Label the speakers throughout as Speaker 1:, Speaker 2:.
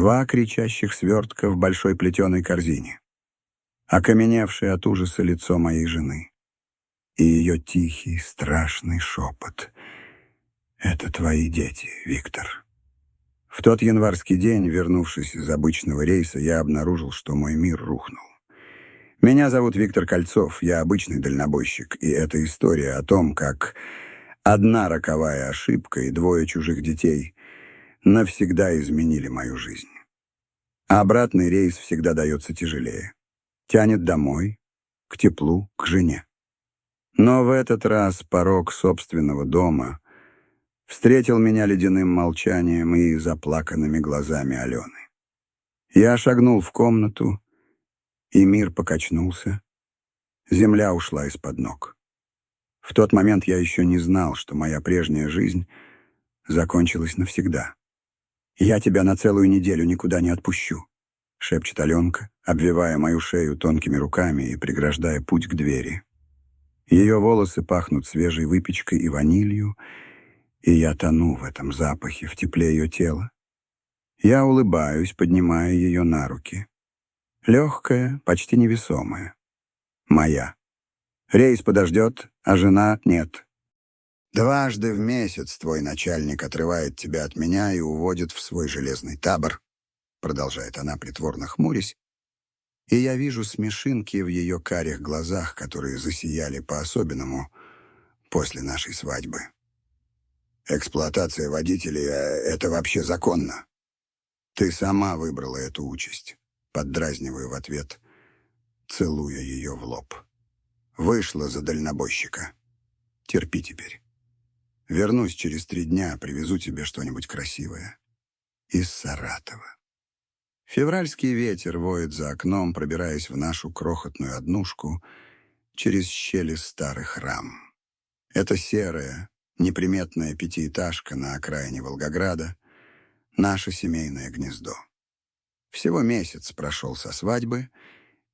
Speaker 1: 2 кричащих свертка в большой плетеной корзине, окаменевшее от ужаса лицо моей жены и ее тихий, страшный шепот. «Это твои дети, Виктор». В тот январский день, вернувшись из обычного рейса, я обнаружил, что мой мир рухнул. Меня зовут Виктор Кольцов, я обычный дальнобойщик, и эта история о том, как одна роковая ошибка и 2 чужих детей навсегда изменили мою жизнь. А обратный рейс всегда дается тяжелее. Тянет домой, к теплу, к жене. Но в этот раз порог собственного дома встретил меня ледяным молчанием и заплаканными глазами Алены. Я шагнул в комнату, и мир покачнулся. Земля ушла из-под ног. В тот момент я еще не знал, что моя прежняя жизнь закончилась навсегда. «Я тебя на целую неделю никуда не отпущу», — шепчет Аленка, обвивая мою шею тонкими руками и преграждая путь к двери. Ее волосы пахнут свежей выпечкой и ванилью, и я тону в этом запахе, в тепле ее тела. Я улыбаюсь, поднимая ее на руки. Легкая, почти невесомая. Моя. Рейс подождет, а жена нет. «Дважды в месяц твой начальник отрывает тебя от меня и уводит в свой железный табор», продолжает она, притворно хмурясь, и я вижу смешинки в ее карих глазах, которые засияли по-особенному после нашей свадьбы. «Эксплуатация водителей — это вообще законно. Ты сама выбрала эту участь», поддразниваю в ответ, целуя ее в лоб. «Вышла за дальнобойщика. Терпи теперь. Вернусь через 3 дня, привезу тебе что-нибудь красивое. Из Саратова». Февральский ветер воет за окном, пробираясь в нашу крохотную однушку через щели старых рам. Это серая, неприметная 5-этажка на окраине Волгограда, наше семейное гнездо. Всего месяц прошел со свадьбы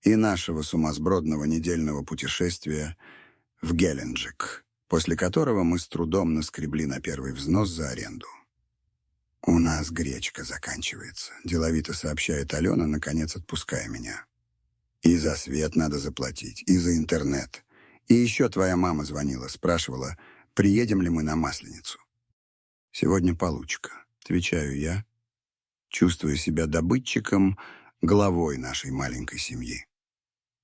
Speaker 1: и нашего сумасбродного недельного путешествия в Геленджик, после которого мы с трудом наскребли на первый взнос за аренду. «У нас гречка заканчивается», — деловито сообщает Алена, наконец отпуская меня. «И за свет надо заплатить, и за интернет. И еще твоя мама звонила, спрашивала, приедем ли мы на Масленицу». «Сегодня получка», — отвечаю я, чувствуя себя добытчиком, главой нашей маленькой семьи.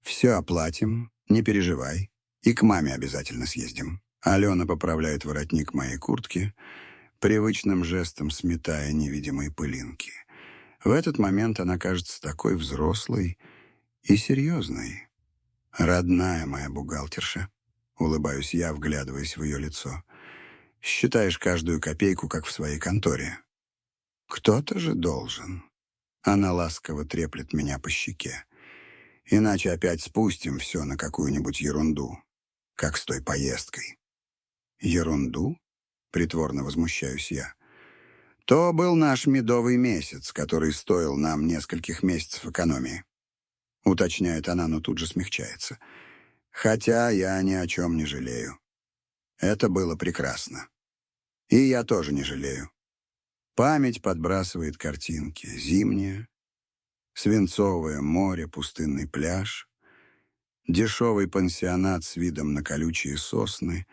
Speaker 1: «Все оплатим, не переживай, и к маме обязательно съездим». Алена поправляет воротник моей куртки, привычным жестом сметая невидимые пылинки. В этот момент она кажется такой взрослой и серьезной. «Родная моя бухгалтерша», — улыбаюсь я, вглядываясь в ее лицо. «Считаешь каждую копейку, как в своей конторе». «Кто-то же должен». Она ласково треплет меня по щеке. «Иначе опять спустим все на какую-нибудь ерунду, как с той поездкой». «Ерунду?» — притворно возмущаюсь я. «То был наш медовый месяц, который стоил нам нескольких месяцев экономии», — уточняет она, но тут же смягчается. «Хотя я ни о чем не жалею. Это было прекрасно. И я тоже не жалею». Память подбрасывает картинки. Зимнее, свинцовое море, пустынный пляж, дешевый пансионат с видом на колючие сосны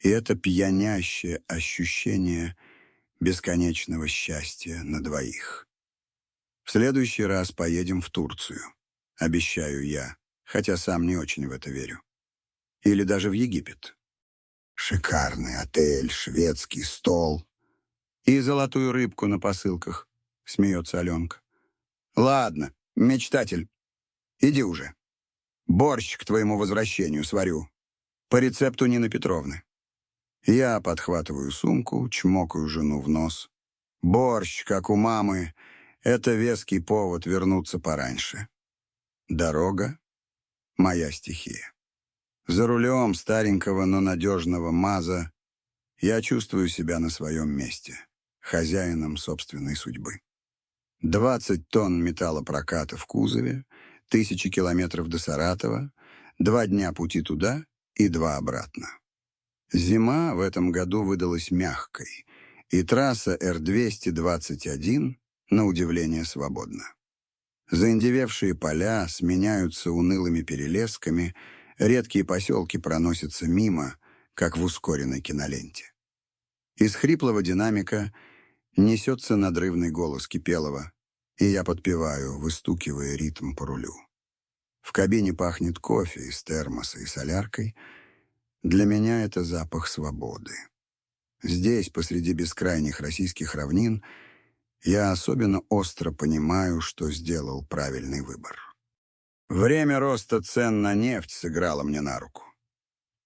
Speaker 1: и это пьянящее ощущение бесконечного счастья на двоих. «В следующий раз поедем в Турцию», — обещаю я, хотя сам не очень в это верю. Или даже в Египет. «Шикарный отель, шведский стол». «И золотую рыбку на посылках», — смеется Аленка. «Ладно, мечтатель, иди уже. Борщ к твоему возвращению сварю. По рецепту Нины Петровны». Я подхватываю сумку, чмокаю жену в нос. Борщ, как у мамы, это веский повод вернуться пораньше. Дорога — моя стихия. За рулем старенького, но надежного МАЗа я чувствую себя на своем месте, хозяином собственной судьбы. 20 тонн металлопроката в кузове, 1000 километров до Саратова, 2 дня пути туда и 2 обратно. Зима в этом году выдалась мягкой, и трасса Р-221 на удивление свободно. Заиндевевшие поля сменяются унылыми перелесками, редкие поселки проносятся мимо, как в ускоренной киноленте. Из хриплого динамика несется надрывный голос Кипелова, и я подпеваю, выстукивая ритм по рулю. В кабине пахнет кофе из термоса и соляркой. Для меня это запах свободы. Здесь, посреди бескрайних российских равнин, я особенно остро понимаю, что сделал правильный выбор. Время роста цен на нефть сыграло мне на руку.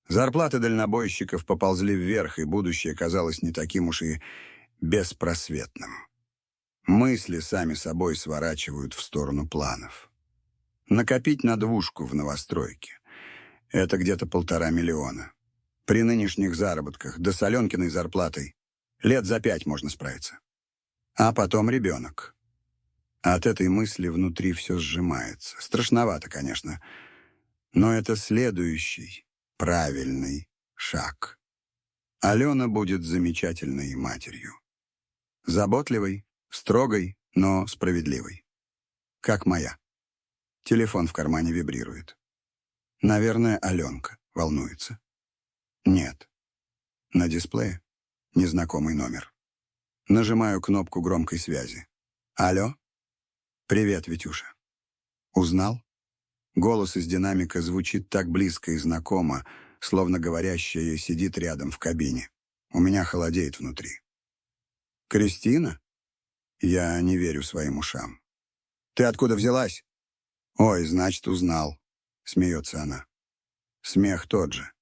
Speaker 1: Зарплаты дальнобойщиков поползли вверх, и будущее казалось не таким уж и беспросветным. Мысли сами собой сворачивают в сторону планов. Накопить на двушку в новостройке — это где-то 1,5 миллиона. При нынешних заработках, да с Аленкиной зарплатой, лет за 5 можно справиться. А потом ребенок. От этой мысли внутри все сжимается. Страшновато, конечно, но это следующий, правильный шаг. Алена будет замечательной матерью. Заботливой, строгой, но справедливой. Как моя. Телефон в кармане вибрирует. Наверное, Аленка волнуется. Нет. На дисплее незнакомый номер. Нажимаю кнопку громкой связи. Алло? Привет, Витюша. Узнал? Голос из динамика звучит так близко и знакомо, словно говорящая сидит рядом в кабине. У меня холодеет внутри. Кристина? Я не верю своим ушам. Ты откуда взялась? Ой, значит, узнал. Смеется она. Смех тот же.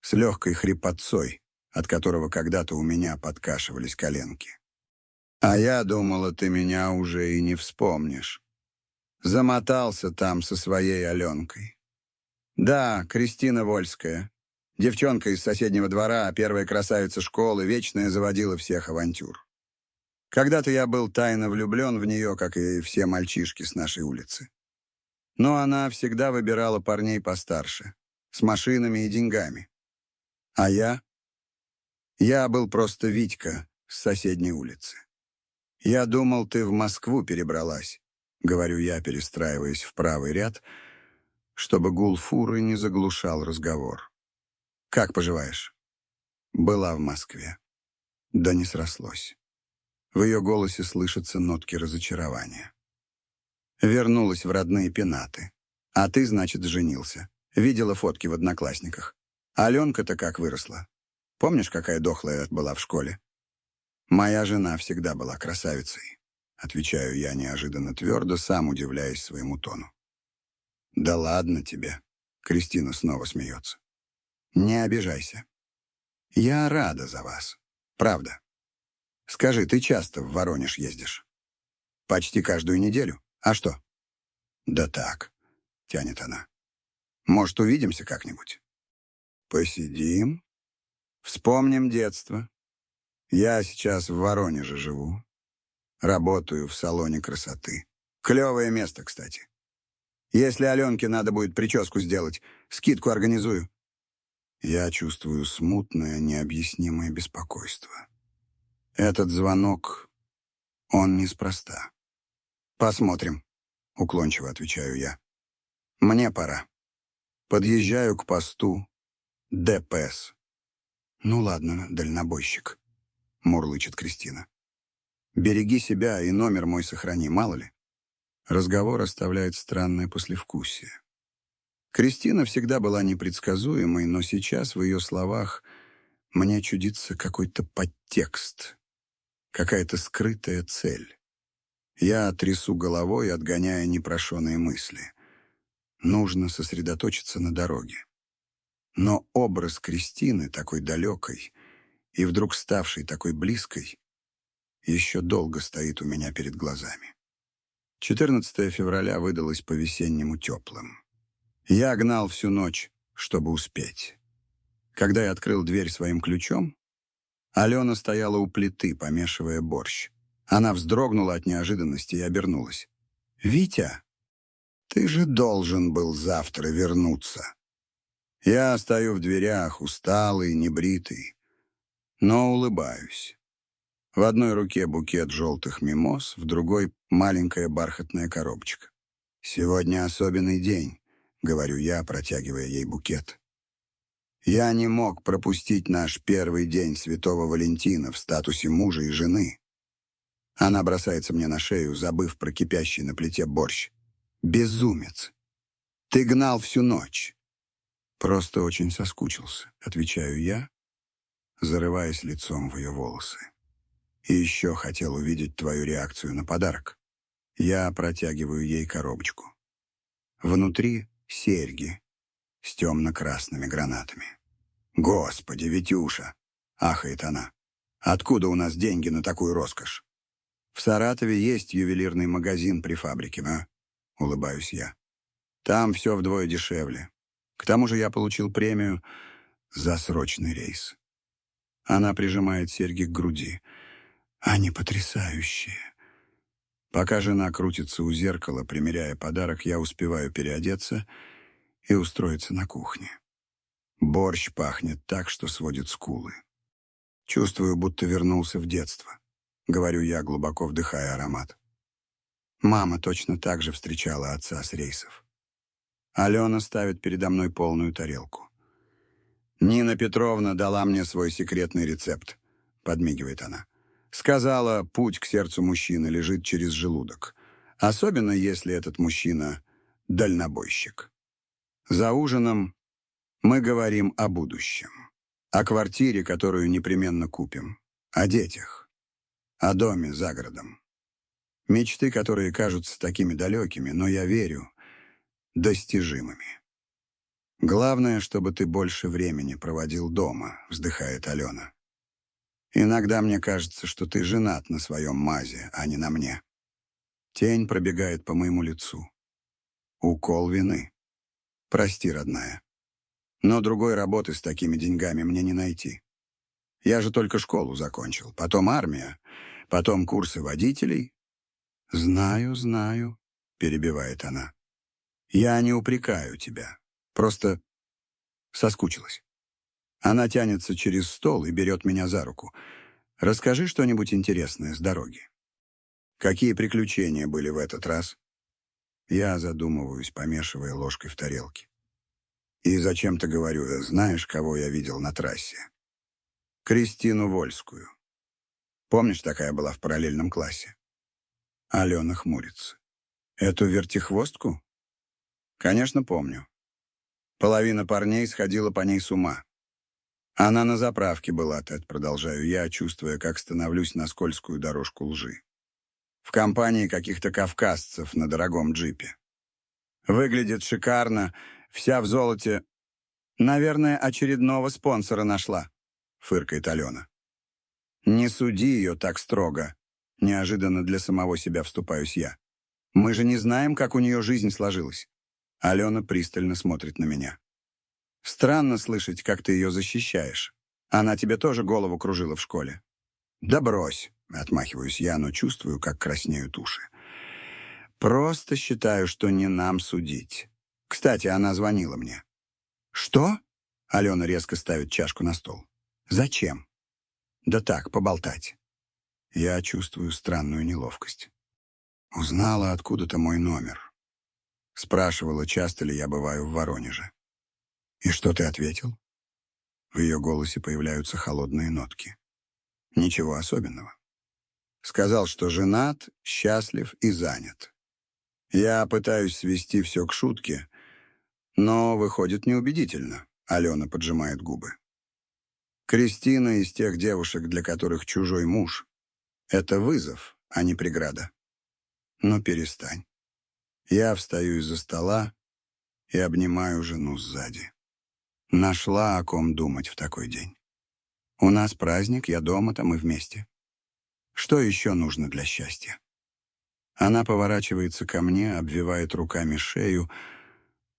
Speaker 1: С легкой хрипотцой, от которого когда-то у меня подкашивались коленки. А я думала, ты меня уже и не вспомнишь. Замотался там со своей Аленкой. Да, Кристина Вольская. Девчонка из соседнего двора, первая красавица школы, вечная заводила всех авантюр. Когда-то я был тайно влюблен в нее, как и все мальчишки с нашей улицы. Но она всегда выбирала парней постарше, с машинами и деньгами. А я? Я был просто Витька с соседней улицы. Я думал, ты в Москву перебралась, говорю я, перестраиваясь в правый ряд, чтобы гул фуры не заглушал разговор. Как поживаешь? Была в Москве. Да не срослось. В ее голосе слышатся нотки разочарования. Вернулась в родные пенаты. А ты, значит, женился. Видела фотки в Одноклассниках. Аленка-то как выросла. Помнишь, какая дохлая была в школе? Моя жена всегда была красавицей. Отвечаю я неожиданно твердо, сам удивляясь своему тону. Да ладно тебе. Кристина снова смеется. Не обижайся. Я рада за вас. Правда. Скажи, ты часто в Воронеж ездишь? Почти каждую неделю. А что? Да так, тянет она. Может, увидимся как-нибудь? Посидим. Вспомним детство. Я сейчас в Воронеже живу. Работаю в салоне красоты. Клевое место, кстати. Если Аленке надо будет прическу сделать, скидку организую. Я чувствую смутное, необъяснимое беспокойство. Этот звонок, он неспроста. Посмотрим, уклончиво отвечаю я. Мне пора. Подъезжаю к посту ДПС. Ну ладно, дальнобойщик, мурлычет Кристина. Береги себя и номер мой сохрани, мало ли. Разговор оставляет странное послевкусие. Кристина всегда была непредсказуемой, но сейчас в ее словах мне чудится какой-то подтекст, какая-то скрытая цель. Я трясу головой, отгоняя непрошеные мысли. Нужно сосредоточиться на дороге. Но образ Кристины, такой далекой и вдруг ставшей такой близкой, еще долго стоит у меня перед глазами. 14 февраля выдалось по-весеннему теплым. Я гнал всю ночь, чтобы успеть. Когда я открыл дверь своим ключом, Алена стояла у плиты, помешивая борщ. Она вздрогнула от неожиданности и обернулась. «Витя, ты же должен был завтра вернуться». Я стою в дверях, усталый, небритый, но улыбаюсь. В одной руке букет желтых мимоз, в другой — маленькая бархатная коробочка. «Сегодня особенный день», — говорю я, протягивая ей букет. «Я не мог пропустить наш первый день Святого Валентина в статусе мужа и жены». Она бросается мне на шею, забыв про кипящий на плите борщ. «Безумец! Ты гнал всю ночь!» «Просто очень соскучился», — отвечаю я, зарываясь лицом в ее волосы. «И еще хотел увидеть твою реакцию на подарок». Я протягиваю ей коробочку. Внутри серьги с темно-красными гранатами. «Господи, Витюша!» — ахает она. «Откуда у нас деньги на такую роскошь?» «В Саратове есть ювелирный магазин при фабрике, а?» — улыбаюсь я. «Там все вдвое дешевле. К тому же я получил премию за срочный рейс». Она прижимает серьги к груди. «Они потрясающие». Пока жена крутится у зеркала, примеряя подарок, я успеваю переодеться и устроиться на кухне. Борщ пахнет так, что сводит скулы. Чувствую, будто вернулся в детство. Говорю я, глубоко вдыхая аромат. Мама точно так же встречала отца с рейсов. Алена ставит передо мной полную тарелку. «Нина Петровна дала мне свой секретный рецепт», — подмигивает она. «Сказала, путь к сердцу мужчины лежит через желудок. Особенно, если этот мужчина — дальнобойщик. За ужином мы говорим о будущем, о квартире, которую непременно купим, о детях, о доме за городом. Мечты, которые кажутся такими далекими, но я верю, достижимыми. «Главное, чтобы ты больше времени проводил дома», — вздыхает Алена. «Иногда мне кажется, что ты женат на своем мазе, а не на мне». Тень пробегает по моему лицу. Укол вины. «Прости, родная. Но другой работы с такими деньгами мне не найти. Я же только школу закончил, потом армия, потом курсы водителей». «Знаю, знаю», — перебивает она. «Я не упрекаю тебя. Просто соскучилась». Она тянется через стол и берет меня за руку. «Расскажи что-нибудь интересное с дороги». «Какие приключения были в этот раз?» Я задумываюсь, помешивая ложкой в тарелке. И зачем-то говорю: «Знаешь, кого я видел на трассе?» «Кристину Вольскую. Помнишь, такая была в параллельном классе?» Алена хмурится. «Эту вертихвостку?» «Конечно, помню. Половина парней сходила по ней с ума. Она на заправке была, Тед, продолжаю я, чувствуя, как становлюсь на скользкую дорожку лжи. В компании каких-то кавказцев на дорогом джипе. Выглядит шикарно, вся в золоте. Наверное, очередного спонсора нашла», — фыркает Алена. «Не суди ее так строго», — неожиданно для самого себя вступаюсь я. «Мы же не знаем, как у нее жизнь сложилась». Алена пристально смотрит на меня. «Странно слышать, как ты ее защищаешь. Она тебе тоже голову кружила в школе». «Да брось», — отмахиваюсь я, но чувствую, как краснеют уши. «Просто считаю, что не нам судить. Кстати, она звонила мне». «Что?» — Алена резко ставит чашку на стол. «Зачем?» «Да так, поболтать». Я чувствую странную неловкость. Узнала откуда-то мой номер. Спрашивала, часто ли я бываю в Воронеже. «И что ты ответил?» В ее голосе появляются холодные нотки. «Ничего особенного. Сказал, что женат, счастлив и занят. Я пытаюсь свести все к шутке, но выходит неубедительно», — Алена поджимает губы. «Кристина из тех девушек, для которых чужой муж — это вызов, а не преграда. Но перестань». Я встаю из-за стола и обнимаю жену сзади. Нашла, о ком думать в такой день. У нас праздник, я дома, там мы вместе. Что еще нужно для счастья? Она поворачивается ко мне, обвивает руками шею,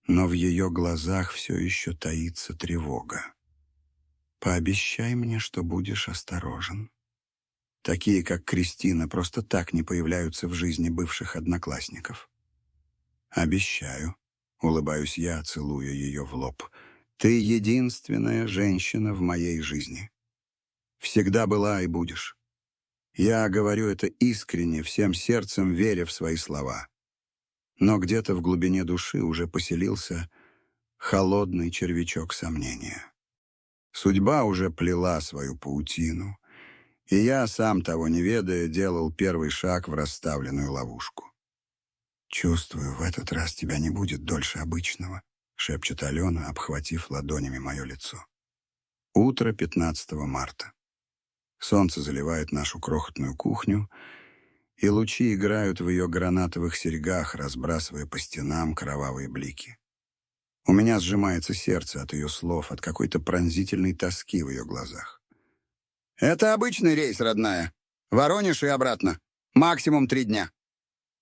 Speaker 1: но в ее глазах все еще таится тревога. «Пообещай мне, что будешь осторожен». Такие, как Кристина, просто так не появляются в жизни бывших одноклассников. «Обещаю», — улыбаюсь я, целуя ее в лоб. «Ты единственная женщина в моей жизни. Всегда была и будешь. Я говорю это искренне, всем сердцем веря в свои слова. Но где-то в глубине души уже поселился холодный червячок сомнения. Судьба уже плела свою паутину, и я, сам того не ведая, делал первый шаг в расставленную ловушку. «Чувствую, в этот раз тебя не будет дольше обычного», — шепчет Алена, обхватив ладонями мое лицо. Утро 15 марта. Солнце заливает нашу крохотную кухню, и лучи играют в ее гранатовых серьгах, разбрасывая по стенам кровавые блики. У меня сжимается сердце от ее слов, от какой-то пронзительной тоски в ее глазах. «Это обычный рейс, родная. Воронеж и обратно. Максимум 3 дня».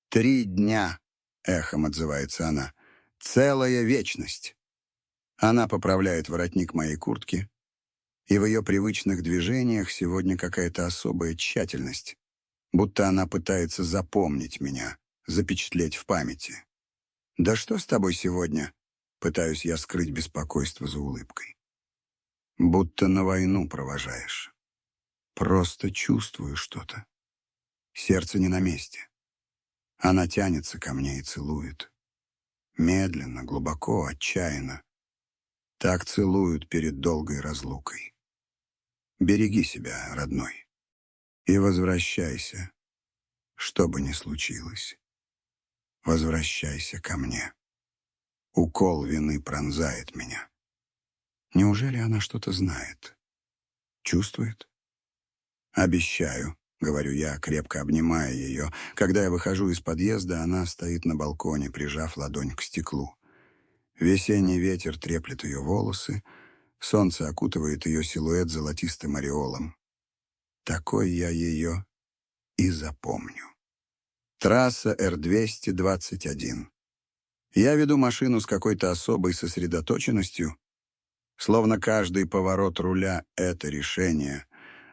Speaker 1: 3 дня, эхом отзывается она. Целая вечность. Она поправляет воротник моей куртки, и в ее привычных движениях сегодня какая-то особая тщательность, будто она пытается запомнить меня, запечатлеть в памяти. «Да что с тобой сегодня?» Пытаюсь я скрыть беспокойство за улыбкой. «Будто на войну провожаешь. Просто чувствую что-то. Сердце не на месте. Она тянется ко мне и целует. Медленно, глубоко, отчаянно. Так целуют перед долгой разлукой. Береги себя, родной, и возвращайся, что бы ни случилось. Возвращайся ко мне». Укол вины пронзает меня. Неужели она что-то знает? Чувствует? «Обещаю», — говорю я, крепко обнимая ее. Когда я выхожу из подъезда, она стоит на балконе, прижав ладонь к стеклу. Весенний ветер треплет ее волосы, солнце окутывает ее силуэт золотистым ореолом. Такой я ее и запомню. Трасса Р-221. Я веду машину с какой-то особой сосредоточенностью, словно каждый поворот руля — это решение,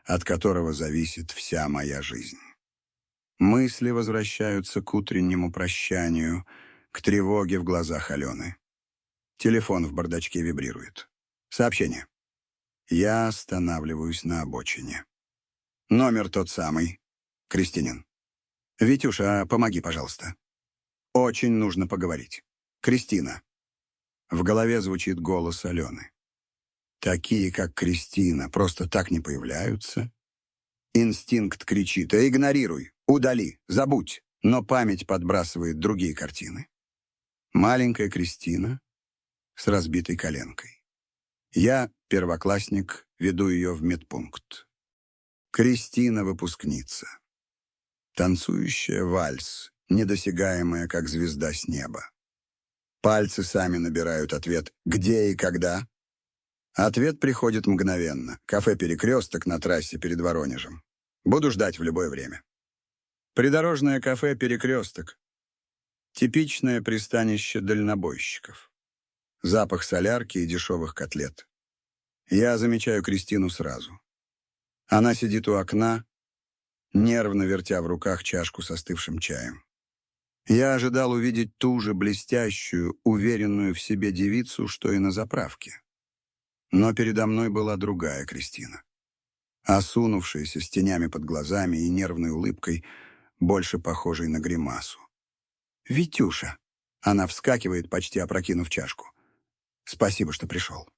Speaker 1: от которого зависит вся моя жизнь. Мысли возвращаются к утреннему прощанию, к тревоге в глазах Алены. Телефон в бардачке вибрирует. Сообщение. Я останавливаюсь на обочине. Номер тот самый. Кристинин. «Витюша, помоги, пожалуйста. Очень нужно поговорить. Кристина». В голове звучит голос Алены. Такие, как Кристина, просто так не появляются. Инстинкт кричит: «Игнорируй, удали, забудь», но память подбрасывает другие картины. Маленькая Кристина с разбитой коленкой. Я, первоклассник, веду ее в медпункт. Кристина — выпускница. Танцующая вальс, недосягаемая, как звезда с неба. Пальцы сами набирают ответ «Где и когда?». Ответ приходит мгновенно. Кафе «Перекресток» на трассе перед Воронежем. Буду ждать в любое время. Придорожное кафе «Перекресток». Типичное пристанище дальнобойщиков. Запах солярки и дешевых котлет. Я замечаю Кристину сразу. Она сидит у окна, нервно вертя в руках чашку с остывшим чаем. Я ожидал увидеть ту же блестящую, уверенную в себе девицу, что и на заправке. Но передо мной была другая Кристина. Осунувшаяся, с тенями под глазами и нервной улыбкой, больше похожей на гримасу. «Витюша!» Она вскакивает, почти опрокинув чашку. «Спасибо, что пришел».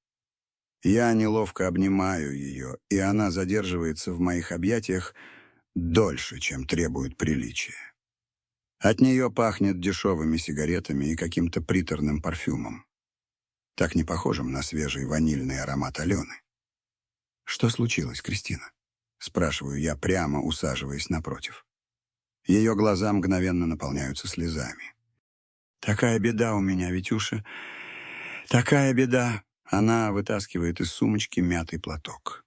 Speaker 1: Я неловко обнимаю ее, и она задерживается в моих объятиях дольше, чем требует приличия. От нее пахнет дешевыми сигаретами и каким-то приторным парфюмом, так не похожим на свежий ванильный аромат Алены. «Что случилось, Кристина?» — спрашиваю я, прямо усаживаясь напротив. Ее глаза мгновенно наполняются слезами. «Такая беда у меня, Витюша, такая беда!» Она вытаскивает из сумочки мятый платок.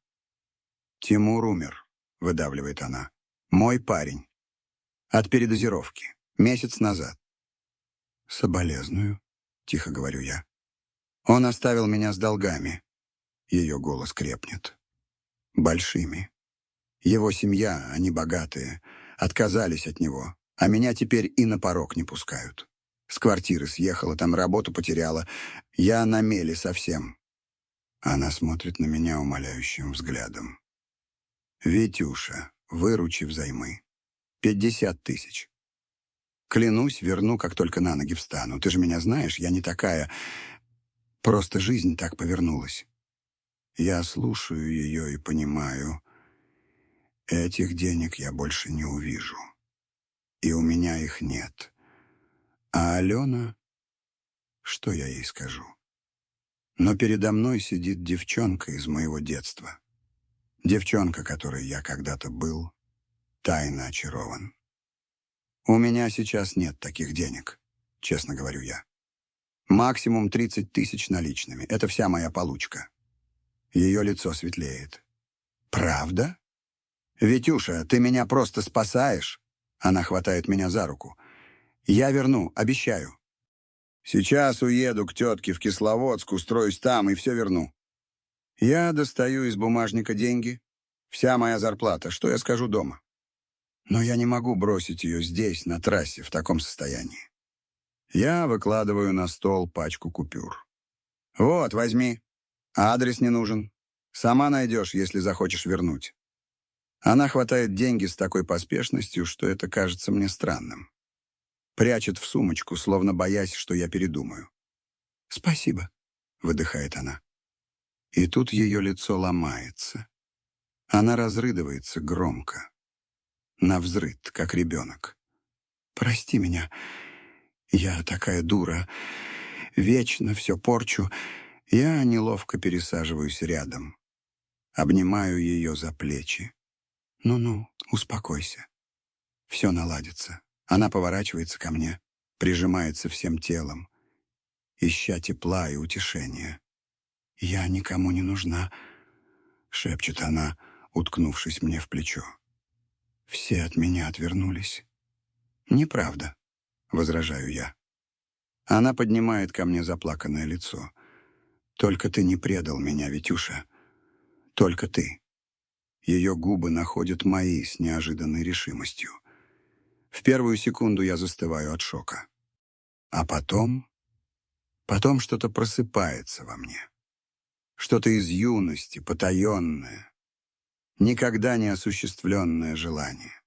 Speaker 1: «Тимур умер», — выдавливает она. «Мой парень. От передозировки. Месяц назад». «Соболезную», — тихо говорю я. «Он оставил меня с долгами». Ее голос крепнет. «Большими. Его семья, они богатые, отказались от него, а меня теперь и на порог не пускают. С квартиры съехала, там работу потеряла. Я на мели совсем». Она смотрит на меня умоляющим взглядом. «Витюша, выручи взаймы. 50 тысяч. Клянусь, верну, как только на ноги встану. Ты же меня знаешь, я не такая. Просто жизнь так повернулась. Я слушаю ее и понимаю, этих денег я больше не увижу. И у меня их нет. А Алена, что я ей скажу? Но передо мной сидит девчонка из моего детства. Девчонка, которой я когда-то был, тайно очарован. У меня сейчас нет таких денег, честно говорю я. Максимум 30 тысяч наличными. Это вся моя получка. Ее лицо светлеет. Правда? Витюша, ты меня просто спасаешь. Она хватает меня за руку. Я верну, обещаю. Сейчас уеду к тетке в Кисловодск, устроюсь там и все верну. Я достаю из бумажника деньги. Вся моя зарплата. Что я скажу дома? Но я не могу бросить ее здесь, на трассе, в таком состоянии. Я выкладываю на стол пачку купюр. Вот, возьми. Адрес не нужен. Сама найдешь, если захочешь вернуть. Она хватает деньги с такой поспешностью, что это кажется мне странным. Прячет в сумочку, словно боясь, что я передумаю. «Спасибо», — выдыхает она. И тут ее лицо ломается. Она разрыдывается громко. Навзрыд, как ребенок. «Прости меня. Я такая дура. Вечно все порчу». Я неловко пересаживаюсь рядом. Обнимаю ее за плечи. «Ну-ну, успокойся. Все наладится». Она поворачивается ко мне, прижимается всем телом, ища тепла и утешения. «Я никому не нужна», — шепчет она, уткнувшись мне в плечо. «Все от меня отвернулись». «Неправда», — возражаю я. Она поднимает ко мне заплаканное лицо. «Только ты не предал меня, Витюша. Только ты». Ее губы находят мои с неожиданной решимостью. В первую секунду я застываю от шока. А потом что-то просыпается во мне. Что-то из юности, потаенное, никогда не осуществленное желание.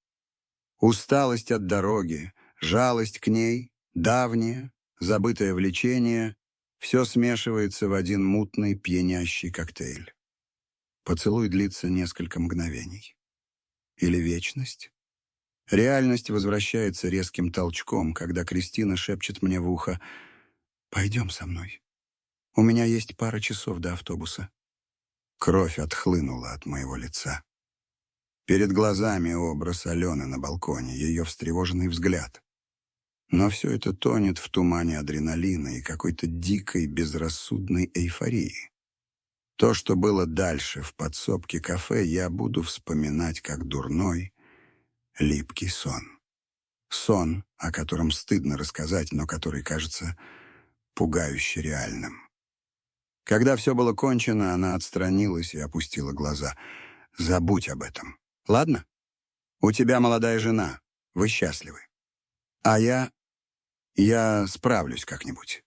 Speaker 1: Усталость от дороги, жалость к ней, давнее, забытое влечение — все смешивается в один мутный, пьянящий коктейль. Поцелуй длится несколько мгновений. Или вечность? Реальность возвращается резким толчком, когда Кристина шепчет мне в ухо: «Пойдем со мной. У меня есть пара часов до автобуса». Кровь отхлынула от моего лица. Перед глазами образ Алены на балконе, ее встревоженный взгляд. Но все это тонет в тумане адреналина и какой-то дикой, безрассудной эйфории. То, что было дальше в подсобке кафе, я буду вспоминать как дурной, липкий сон. Сон, о котором стыдно рассказать, но который кажется пугающе реальным. Когда все было кончено, она отстранилась и опустила глаза. «Забудь об этом. Ладно? У тебя молодая жена. Вы счастливы. А я справлюсь как-нибудь».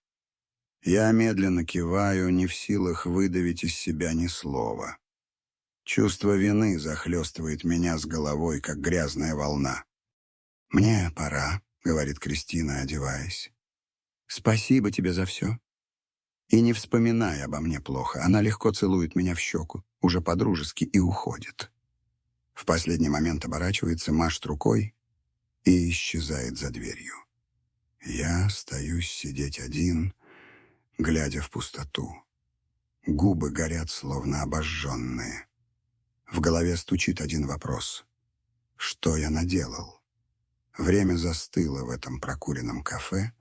Speaker 1: Я медленно киваю, не в силах выдавить из себя ни слова. Чувство вины захлестывает меня с головой, как грязная волна. «Мне пора», — говорит Кристина, одеваясь. «Спасибо тебе за все. И не вспоминай обо мне плохо». Она легко целует меня в щеку, уже по-дружески, и уходит. В последний момент оборачивается, машет рукой и исчезает за дверью. Я остаюсь сидеть один, глядя в пустоту. Губы горят, словно обожженные. В голове стучит один вопрос. Что я наделал? Время застыло в этом прокуренном кафе,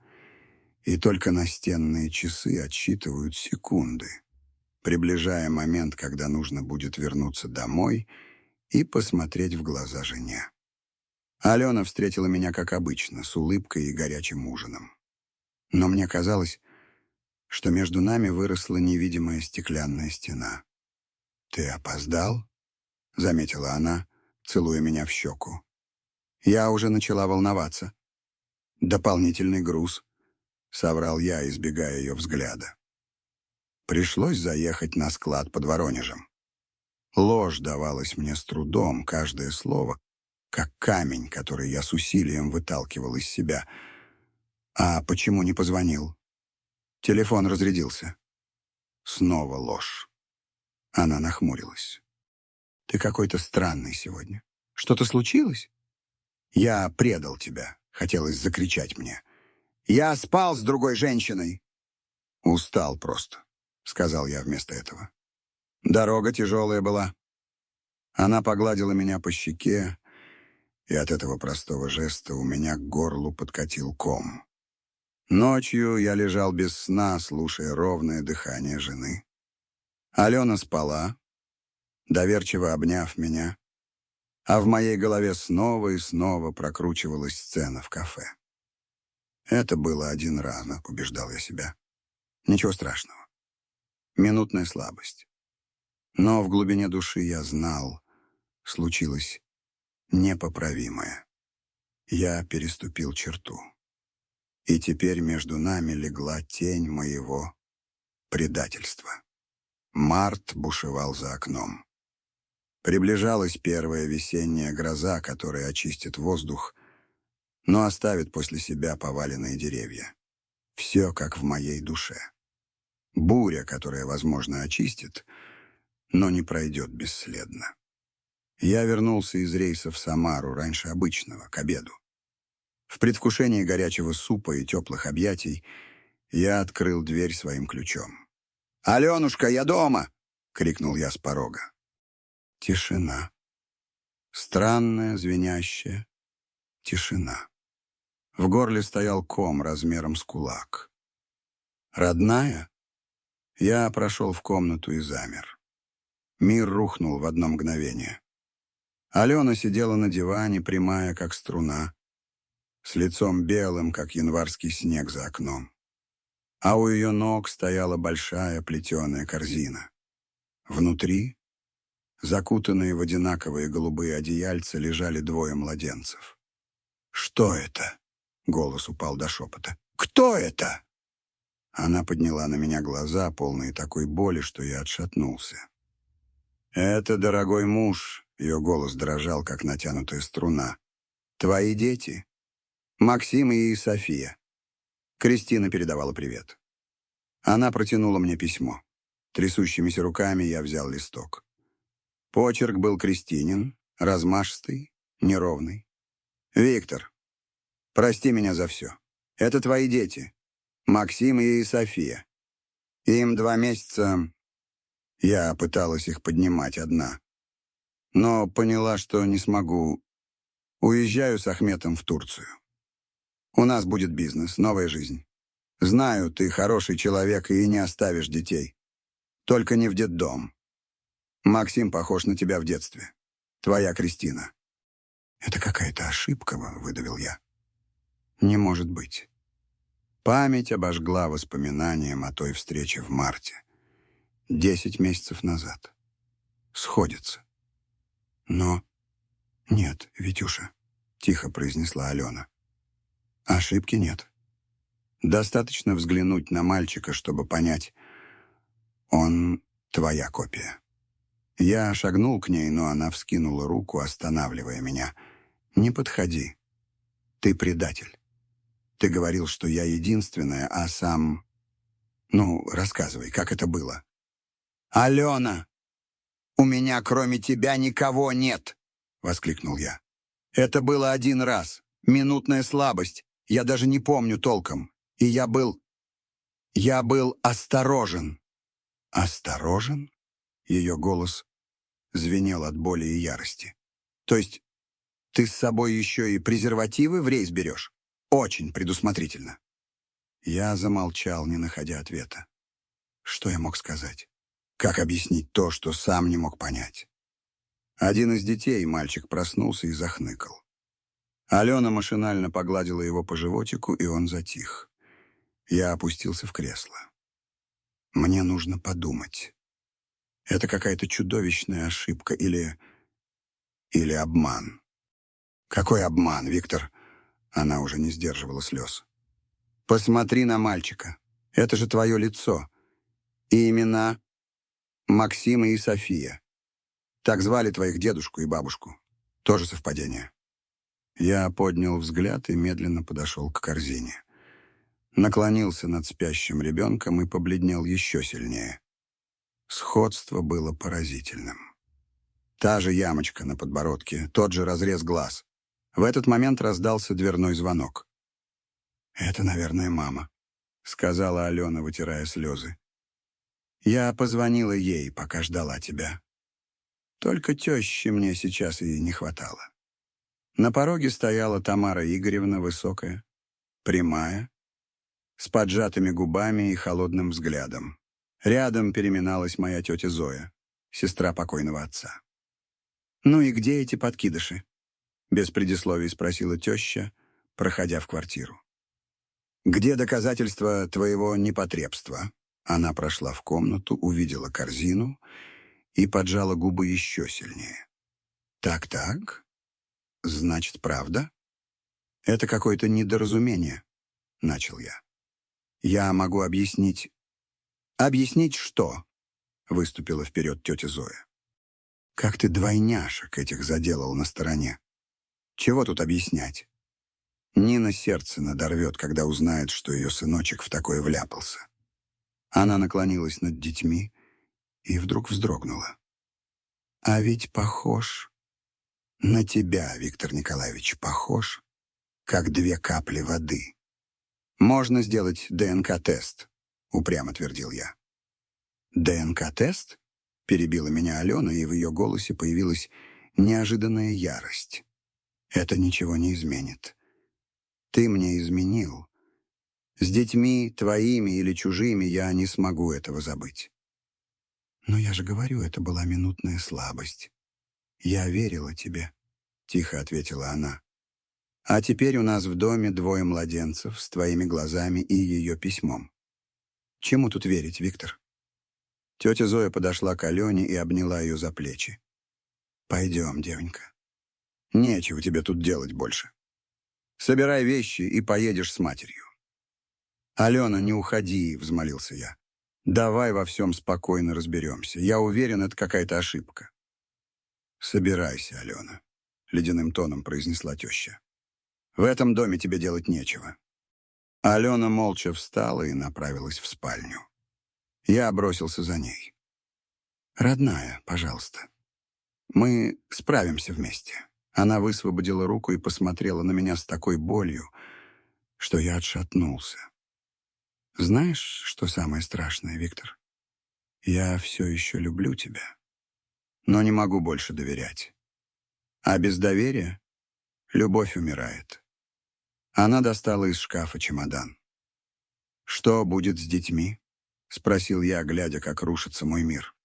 Speaker 1: и только настенные часы отсчитывают секунды, приближая момент, когда нужно будет вернуться домой и посмотреть в глаза жене. Алена встретила меня, как обычно, с улыбкой и горячим ужином. Но мне казалось, что между нами выросла невидимая стеклянная стена. «Ты опоздал?» — заметила она, целуя меня в щеку. Я уже начала волноваться. «Дополнительный груз», — соврал я, избегая ее взгляда. Пришлось заехать на склад под Воронежем. Ложь давалась мне с трудом, каждое слово как камень, который я с усилием выталкивал из себя. «А почему не позвонил?» «Телефон разрядился». Снова ложь. Она нахмурилась. «Ты какой-то странный сегодня. Что-то случилось?» «Я предал тебя», — хотелось закричать мне. «Я спал с другой женщиной». «Устал просто», — сказал я вместо этого. «Дорога тяжелая была». Она погладила меня по щеке, и от этого простого жеста у меня к горлу подкатил ком. Ночью я лежал без сна, слушая ровное дыхание жены. Алена спала, доверчиво обняв меня, а в моей голове снова и снова прокручивалась сцена в кафе. «Это было один раз», — убеждал я себя. «Ничего страшного. Минутная слабость». Но в глубине души я знал, случилось непоправимое. Я переступил черту. И теперь между нами легла тень моего предательства. Март бушевал за окном. Приближалась первая весенняя гроза, которая очистит воздух, но оставит после себя поваленные деревья. Все как в моей душе. Буря, которая, возможно, очистит, но не пройдет бесследно. Я вернулся из рейса в Самару раньше обычного, к обеду. В предвкушении горячего супа и теплых объятий я открыл дверь своим ключом. «Аленушка, я дома!» — крикнул я с порога. Тишина. Странная, звенящая тишина. В горле стоял ком размером с кулак. «Родная?» Я прошел в комнату и замер. Мир рухнул в одно мгновение. Алена сидела на диване, прямая, как струна, с лицом белым, как январский снег за окном. А у ее ног стояла большая плетеная корзина. Внутри, закутанные в одинаковые голубые одеяльца, лежали двое младенцев. «Что это?» — голос упал до шепота. «Кто это?» Она подняла на меня глаза, полные такой боли, что я отшатнулся. «Это дорогой муж», — ее голос дрожал, как натянутая струна. «Твои дети? Максим и София». Кристина передавала привет. Она протянула мне письмо. Трясущимися руками я взял листок. Почерк был Кристинин, размашистый, неровный. «Виктор, прости меня за все. Это твои дети, Максим и София. Им 2 месяца. Я пыталась их поднимать одна, но поняла, что не смогу. Уезжаю с Ахметом в Турцию. У нас будет бизнес, новая жизнь. Знаю, ты хороший человек и не оставишь детей. Только не в детдом. Максим похож на тебя в детстве. Твоя Кристина». «Это какая-то ошибка», — выдавил я. «Не может быть». Память обожгла воспоминанием о той встрече в марте. 10 месяцев назад. Сходится. Но... «Нет, Витюша», — тихо произнесла Алена. «Ошибки нет. Достаточно взглянуть на мальчика, чтобы понять, он твоя копия». Я шагнул к ней, но она вскинула руку, останавливая меня. «Не подходи. Ты предатель. Ты говорил, что я единственная, а сам... Ну, рассказывай, как это было?» «Алена, у меня кроме тебя никого нет!» — воскликнул я. «Это было один раз. Минутная слабость. Я даже не помню толком. И я был осторожен». «Осторожен?» — ее голос звенел от боли и ярости. «То есть ты с собой еще и презервативы в рейс берешь? Очень предусмотрительно». Я замолчал, не находя ответа. Что я мог сказать? Как объяснить то, что сам не мог понять? Один из детей, мальчик, проснулся и захныкал. Алена машинально погладила его по животику, и он затих. Я опустился в кресло. Мне нужно подумать. Это какая-то чудовищная ошибка или обман. «Какой обман, Виктор?» Она уже не сдерживала слез. «Посмотри на мальчика. Это же твое лицо. И имена Максим и София. Так звали твоих дедушку и бабушку. Тоже совпадение. Я поднял взгляд и медленно подошел к корзине. Наклонился над спящим ребенком и побледнел еще сильнее. Сходство было поразительным. Та же ямочка на подбородке, тот же разрез глаз. В этот момент раздался дверной звонок. «Это, наверное, мама», — сказала Алена, вытирая слезы. «Я позвонила ей, пока ждала тебя. Только тещи мне сейчас и не хватало». На пороге стояла Тамара Игоревна, высокая, прямая, с поджатыми губами и холодным взглядом. Рядом переминалась моя тетя Зоя, сестра покойного отца. «Ну и где эти подкидыши?» — без предисловий спросила теща, проходя в квартиру. «Где доказательства твоего непотребства?» Она прошла в комнату, увидела корзину и поджала губы еще сильнее. «Так, значит, правда? Это какое-то недоразумение», — начал я. «Я могу объяснить...» «Объяснить что?» — выступила вперед тетя Зоя. «Как ты двойняшек этих заделал на стороне? Чего тут объяснять? Нина сердце надорвет, когда узнает, что ее сыночек в такое вляпался». Она наклонилась над детьми и вдруг вздрогнула. «А ведь похож на тебя, Виктор Николаевич, похож, как 2 капли воды. Можно сделать ДНК-тест», — упрямо твердил я. «ДНК-тест?» — перебила меня Алена, и в ее голосе появилась неожиданная ярость. «Это ничего не изменит. Ты мне изменил. С детьми, твоими или чужими, я не смогу этого забыть». «Но я же говорю, это была минутная слабость. Я верила тебе», — тихо ответила она. «А теперь у нас в доме 2 младенцев с твоими глазами и ее письмом. Чему тут верить, Виктор?» Тетя Зоя подошла к Алене и обняла ее за плечи. «Пойдем, девонька. Нечего тебе тут делать больше. Собирай вещи и поедешь с матерью». «Алена, не уходи», — взмолился я. «Давай во всем спокойно разберемся. Я уверен, это какая-то ошибка». «Собирайся, Алена», — ледяным тоном произнесла теща. «В этом доме тебе делать нечего». Алена молча встала и направилась в спальню. Я бросился за ней. «Родная, пожалуйста. Мы справимся вместе». Она высвободила руку и посмотрела на меня с такой болью, что я отшатнулся. «Знаешь, что самое страшное, Виктор? Я все еще люблю тебя, но не могу больше доверять. А без доверия любовь умирает». Она достала из шкафа чемодан. «Что будет с детьми?» — спросил я, глядя, как рушится мой мир.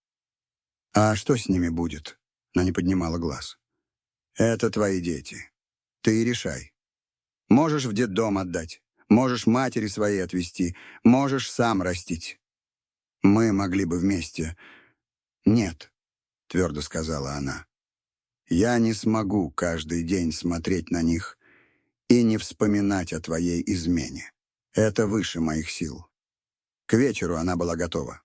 Speaker 1: «А что с ними будет?» — она не поднимала глаз. «Это твои дети. Ты решай. Можешь в детдом отдать, можешь матери своей отвезти, можешь сам растить. Мы могли бы вместе...» «Нет», — твердо сказала она. «Я не смогу каждый день смотреть на них и не вспоминать о твоей измене. Это выше моих сил». К вечеру она была готова.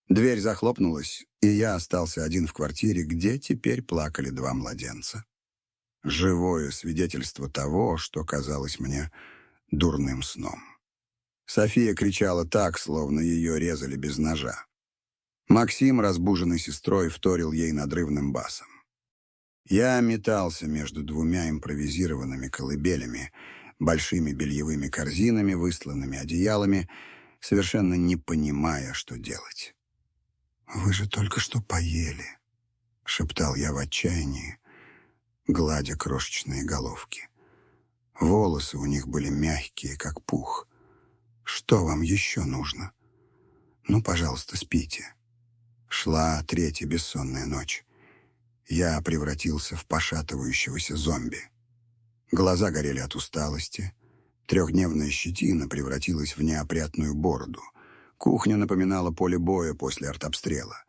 Speaker 1: Дверь захлопнулась, и я остался один в квартире, где теперь плакали 2 младенца. Живое свидетельство того, что казалось мне дурным сном. София кричала так, словно ее резали без ножа. Максим, разбуженный сестрой, вторил ей надрывным басом. Я метался между 2 импровизированными колыбелями, большими бельевыми корзинами, высланными одеялами, совершенно не понимая, что делать. «Вы же только что поели», — шептал я в отчаянии, гладя крошечные головки. Волосы у них были мягкие, как пух. «Что вам еще нужно? Ну, пожалуйста, спите». Шла 3-я бессонная ночь. Я превратился в пошатывающегося зомби. Глаза горели от усталости. 3-дневная щетина превратилась в неопрятную бороду. Кухня напоминала поле боя после артобстрела.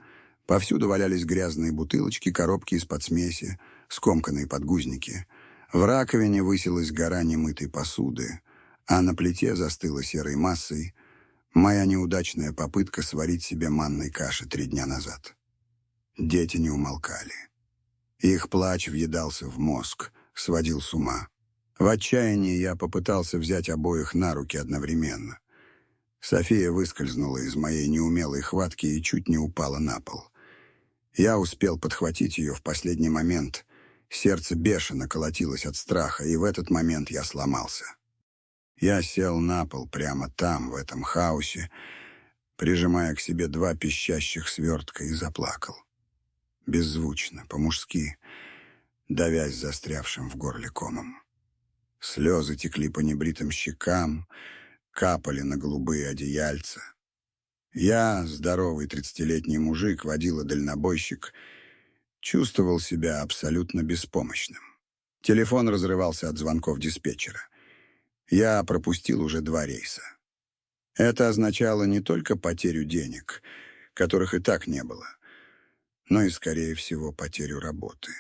Speaker 1: Повсюду валялись грязные бутылочки, коробки из-под смеси, скомканные подгузники. В раковине высилась гора немытой посуды, а на плите застыла серой массой моя неудачная попытка сварить себе манной каши 3 дня назад. Дети не умолкали. Их плач въедался в мозг, сводил с ума. В отчаянии я попытался взять обоих на руки одновременно. София выскользнула из моей неумелой хватки и чуть не упала на пол. Я успел подхватить ее в последний момент. Сердце бешено колотилось от страха, и в этот момент я сломался. Я сел на пол прямо там, в этом хаосе, прижимая к себе 2 пищащих свертка, и заплакал. Беззвучно, по-мужски, давясь застрявшим в горле комом. Слезы текли по небритым щекам, капали на голубые одеяльца. Я, здоровый 30-летний мужик, водила-дальнобойщик, чувствовал себя абсолютно беспомощным. Телефон разрывался от звонков диспетчера. Я пропустил уже 2 рейса. Это означало не только потерю денег, которых и так не было, но и, скорее всего, потерю работы.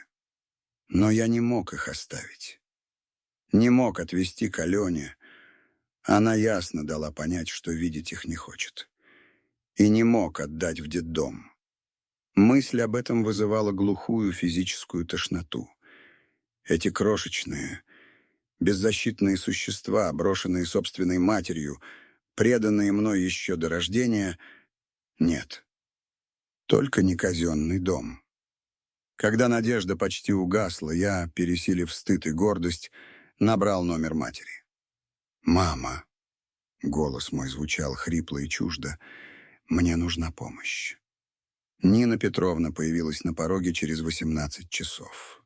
Speaker 1: Но я не мог их оставить. Не мог отвезти к Алене. Она ясно дала понять, что видеть их не хочет. И не мог отдать в детдом. Мысль об этом вызывала глухую физическую тошноту. Эти крошечные, беззащитные существа, брошенные собственной матерью, преданные мной еще до рождения, нет. Только не казенный дом. Когда надежда почти угасла, я, пересилив стыд и гордость, набрал номер матери. «Мама», — голос мой звучал хрипло и чуждо, — «мне нужна помощь». Нина Петровна появилась на пороге через 18 часов.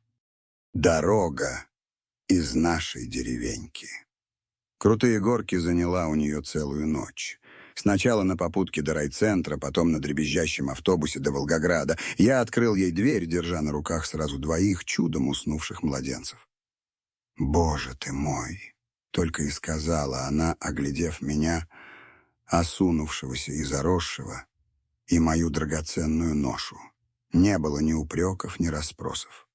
Speaker 1: Дорога из нашей деревеньки. Крутые горки заняла у нее целую ночь. Сначала на попутке до райцентра, потом на дребезжащем автобусе до Волгограда. Я открыл ей дверь, держа на руках сразу 2 чудом уснувших младенцев. «Боже ты мой!» — только и сказала она, оглядев меня, осунувшегося и заросшего, и мою драгоценную ношу. Не было ни упреков, ни расспросов.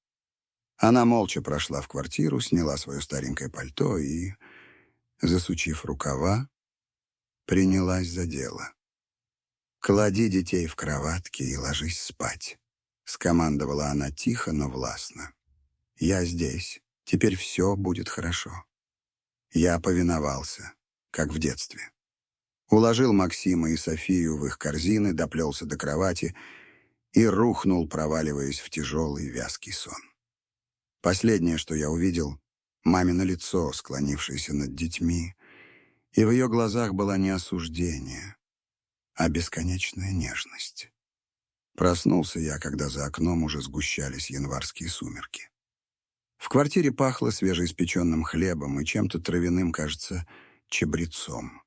Speaker 1: Она молча прошла в квартиру, сняла свое старенькое пальто и, засучив рукава, принялась за дело. «Клади детей в кроватки и ложись спать», — скомандовала она тихо, но властно. «Я здесь. Теперь все будет хорошо». Я повиновался, как в детстве. Уложил Максима и Софию в их корзины, доплелся до кровати и рухнул, проваливаясь в тяжелый вязкий сон. Последнее, что я увидел — мамино лицо, склонившееся над детьми, и в ее глазах была не осуждение, а бесконечная нежность. Проснулся я, когда за окном уже сгущались январские сумерки. В квартире пахло свежеиспеченным хлебом и чем-то травяным, кажется, чабрецом.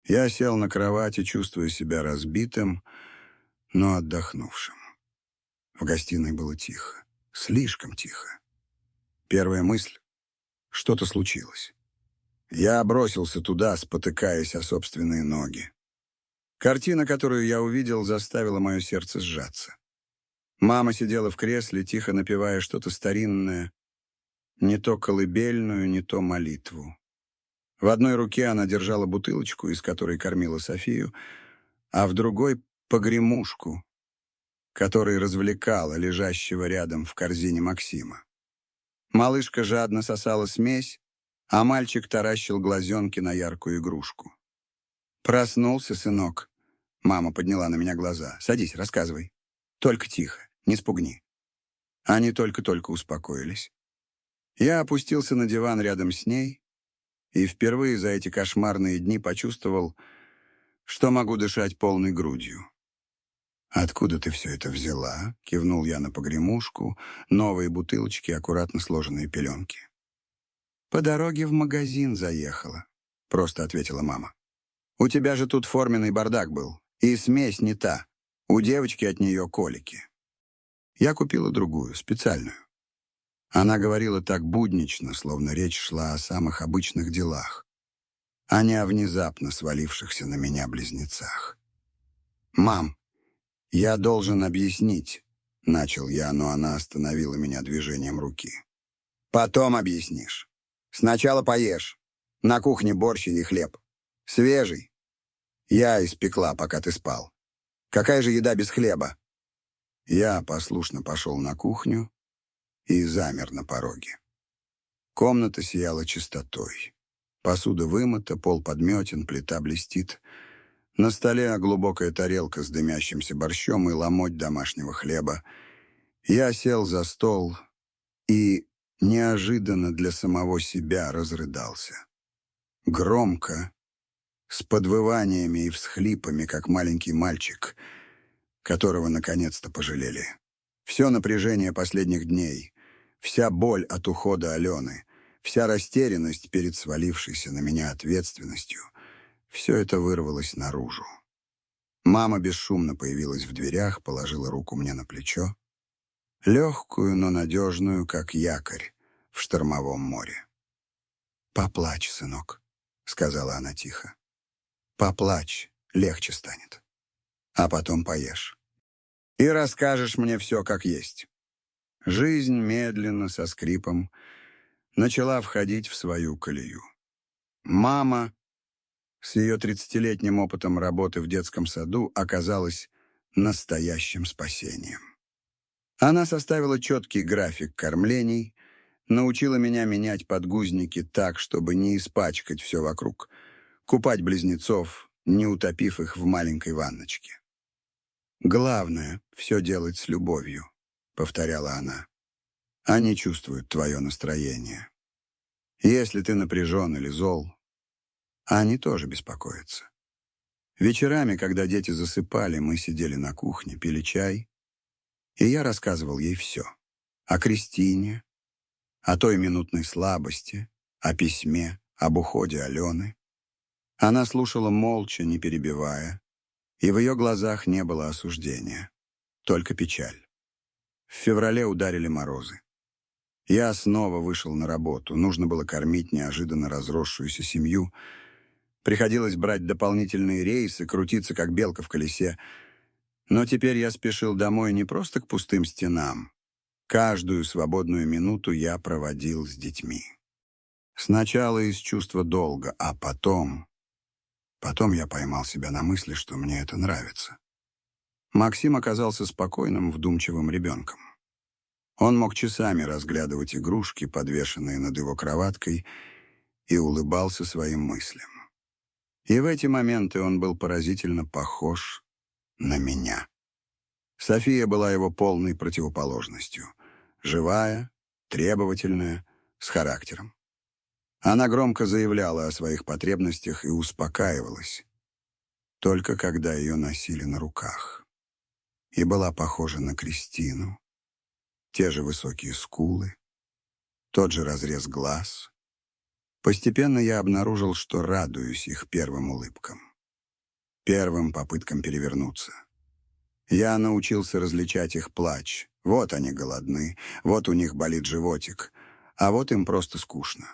Speaker 1: Я сел на кровати, чувствуя себя разбитым, но отдохнувшим. В гостиной было тихо, слишком тихо. Первая мысль — что-то случилось. Я бросился туда, спотыкаясь о собственные ноги. Картина, которую я увидел, заставила мое сердце сжаться. Мама сидела в кресле, тихо напевая что-то старинное, не то колыбельную, не то молитву. В одной руке она держала бутылочку, из которой кормила Софию, а в другой — погремушку, которой развлекала лежащего рядом в корзине Максима. Малышка жадно сосала смесь, а мальчик таращил глазенки на яркую игрушку. «Проснулся, сынок». Мама подняла на меня глаза. «Садись, рассказывай. Только тихо, не спугни». Они только-только успокоились. Я опустился на диван рядом с ней и впервые за эти кошмарные дни почувствовал, что могу дышать полной грудью. «Откуда ты все это взяла?» — кивнул я на погремушку, новые бутылочки, аккуратно сложенные пеленки. «По дороге в магазин заехала», — просто ответила мама. «У тебя же тут форменный бардак был, и смесь не та. У девочки от нее колики». Я купила другую, специальную. Она говорила так буднично, словно речь шла о самых обычных делах, а не о внезапно свалившихся на меня близнецах. «Мам, я должен объяснить», — начал я, но она остановила меня движением руки. «Потом объяснишь. Сначала поешь. На кухне борщ и хлеб. Свежий. Я испекла, пока ты спал. Какая же еда без хлеба?» Я послушно пошел на кухню и замер на пороге. Комната сияла чистотой. Посуда вымыта, пол подметен, плита блестит. На столе глубокая тарелка с дымящимся борщом и ломоть домашнего хлеба. Я сел за стол и неожиданно для самого себя разрыдался. Громко, с подвываниями и всхлипами, как маленький мальчик, которого наконец-то пожалели. Все напряжение последних дней, вся боль от ухода Алены, вся растерянность перед свалившейся на меня ответственностью — все это вырвалось наружу. Мама бесшумно появилась в дверях, положила руку мне на плечо, легкую, но надежную, как якорь в штормовом море. «Поплачь, сынок», — сказала она тихо. «Поплачь, легче станет. А потом поешь. И расскажешь мне все как есть». Жизнь медленно, со скрипом, начала входить в свою колею. Мама с ее 30-летним опытом работы в детском саду оказалась настоящим спасением. Она составила четкий график кормлений, научила меня менять подгузники так, чтобы не испачкать все вокруг, купать близнецов, не утопив их в маленькой ванночке. «Главное — все делать с любовью», — повторяла она. «Они чувствуют твое настроение. Если ты напряжен или зол, они тоже беспокоятся». Вечерами, когда дети засыпали, мы сидели на кухне, пили чай, и я рассказывал ей все. О Кристине, о той минутной слабости, о письме, об уходе Алены. Она слушала молча, не перебивая, и в ее глазах не было осуждения, только печаль. В феврале ударили морозы. Я снова вышел на работу, нужно было кормить неожиданно разросшуюся семью. Приходилось брать дополнительные рейсы, крутиться, как белка в колесе. Но теперь я спешил домой не просто к пустым стенам. Каждую свободную минуту я проводил с детьми. Сначала из чувства долга, а потом я поймал себя на мысли, что мне это нравится. Максим оказался спокойным, вдумчивым ребенком. Он мог часами разглядывать игрушки, подвешенные над его кроваткой, и улыбался своим мыслям. И в эти моменты он был поразительно похож на меня. София была его полной противоположностью. Живая, требовательная, с характером. Она громко заявляла о своих потребностях и успокаивалась, только когда ее носили на руках. И была похожа на Кристину. Те же высокие скулы, тот же разрез глаз. Постепенно я обнаружил, что радуюсь их первым улыбкам, первым попыткам перевернуться. Я научился различать их плач. Вот они голодны, вот у них болит животик, а вот им просто скучно.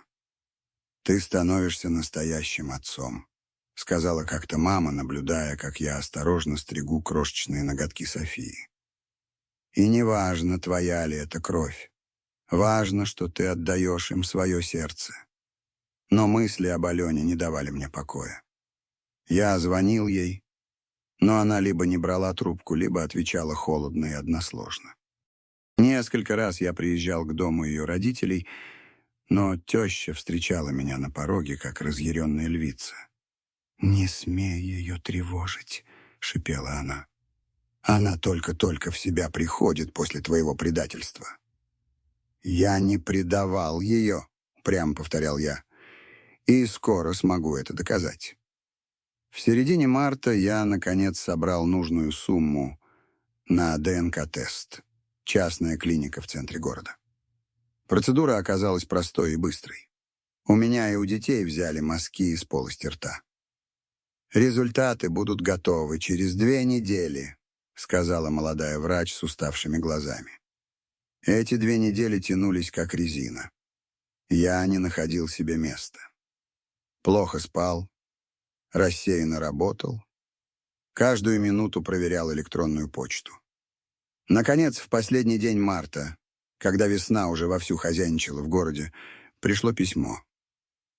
Speaker 1: «Ты становишься настоящим отцом», — сказала как-то мама, наблюдая, как я осторожно стригу крошечные ноготки Софии. «И не важно, твоя ли это кровь. Важно, что ты отдаешь им свое сердце». Но мысли об Алене не давали мне покоя. Я звонил ей, но она либо не брала трубку, либо отвечала холодно и односложно. Несколько раз я приезжал к дому ее родителей, но теща встречала меня на пороге, как разъяренная львица. «Не смей ее тревожить», — шипела она. «Она только-только в себя приходит после твоего предательства». «Я не предавал ее», — прямо повторял я, «и скоро смогу это доказать». В середине марта я, наконец, собрал нужную сумму на ДНК-тест. Частная клиника в центре города. Процедура оказалась простой и быстрой. У меня и у детей взяли мазки из полости рта. «Результаты будут готовы через 2 недели», — сказала молодая врач с уставшими глазами. Эти 2 недели тянулись как резина. Я не находил себе места. Плохо спал, рассеянно работал, каждую минуту проверял электронную почту. Наконец, в последний день марта, когда весна уже вовсю хозяйничала в городе, пришло письмо.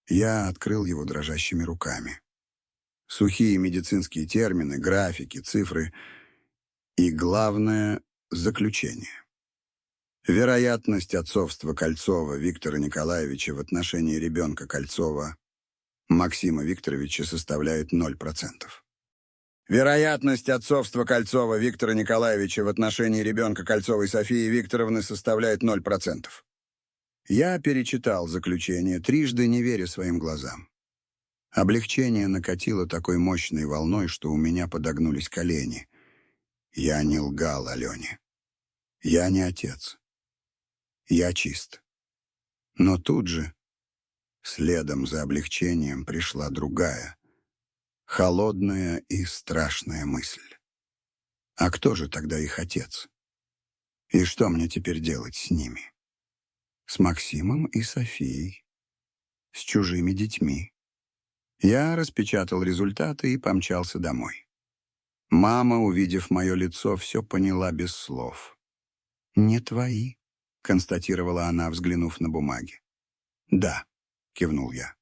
Speaker 1: Я открыл его дрожащими руками. Сухие медицинские термины, графики, цифры и, главное, заключение. Вероятность отцовства Кольцова Виктора Николаевича в отношении ребенка Кольцова Максима Викторовича составляет 0%. Вероятность отцовства Кольцова Виктора Николаевича в отношении ребенка Кольцовой Софии Викторовны составляет 0%. Я перечитал заключение, трижды не веря своим глазам. Облегчение накатило такой мощной волной, что у меня подогнулись колени. Я не лгал Алене. Я не отец. Я чист. Но тут же, следом за облегчением, пришла другая, холодная и страшная мысль. А кто же тогда их отец? И что мне теперь делать с ними? С Максимом и Софией. С чужими детьми. Я распечатал результаты и помчался домой. Мама, увидев мое лицо, все поняла без слов. «Не твои», — констатировала она, взглянув на бумаги. «Да», — кивнул я.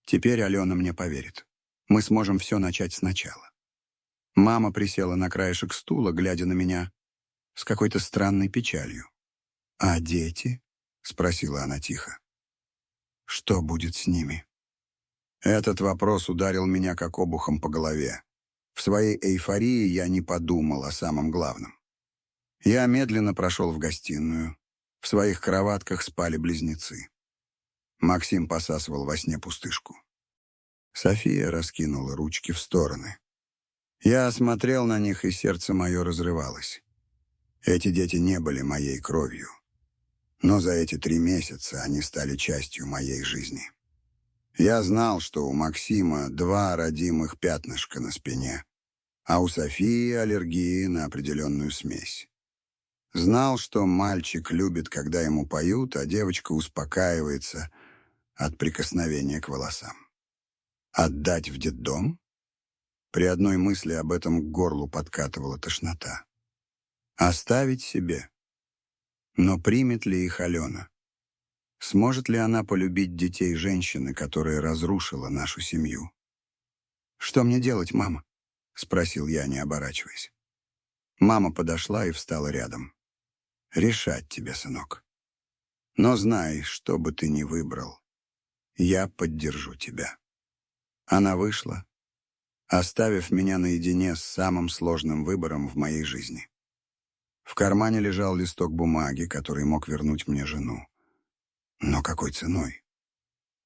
Speaker 1: «Теперь Алена мне поверит. Мы сможем все начать сначала». Мама присела на краешек стула, глядя на меня с какой-то странной печалью. «А дети?» — спросила она тихо. «Что будет с ними?» Этот вопрос ударил меня как обухом по голове. В своей эйфории я не подумал о самом главном. Я медленно прошел в гостиную. В своих кроватках спали близнецы. Максим посасывал во сне пустышку. София раскинула ручки в стороны. Я смотрел на них, и сердце мое разрывалось. Эти дети не были моей кровью. Но за эти 3 месяца они стали частью моей жизни. Я знал, что у Максима 2 родимых пятнышка на спине, а у Софии аллергии на определенную смесь. Знал, что мальчик любит, когда ему поют, а девочка успокаивается от прикосновения к волосам. Отдать в детдом? При одной мысли об этом к горлу подкатывала тошнота. Оставить себе? Но примет ли их Алена? Сможет ли она полюбить детей женщины, которая разрушила нашу семью? «Что мне делать, мама?» — спросил я, не оборачиваясь. Мама подошла и встала рядом. «Решать тебе, сынок. Но знай, что бы ты ни выбрал, я поддержу тебя». Она вышла, оставив меня наедине с самым сложным выбором в моей жизни. В кармане лежал листок бумаги, который мог вернуть мне жену. Но какой ценой?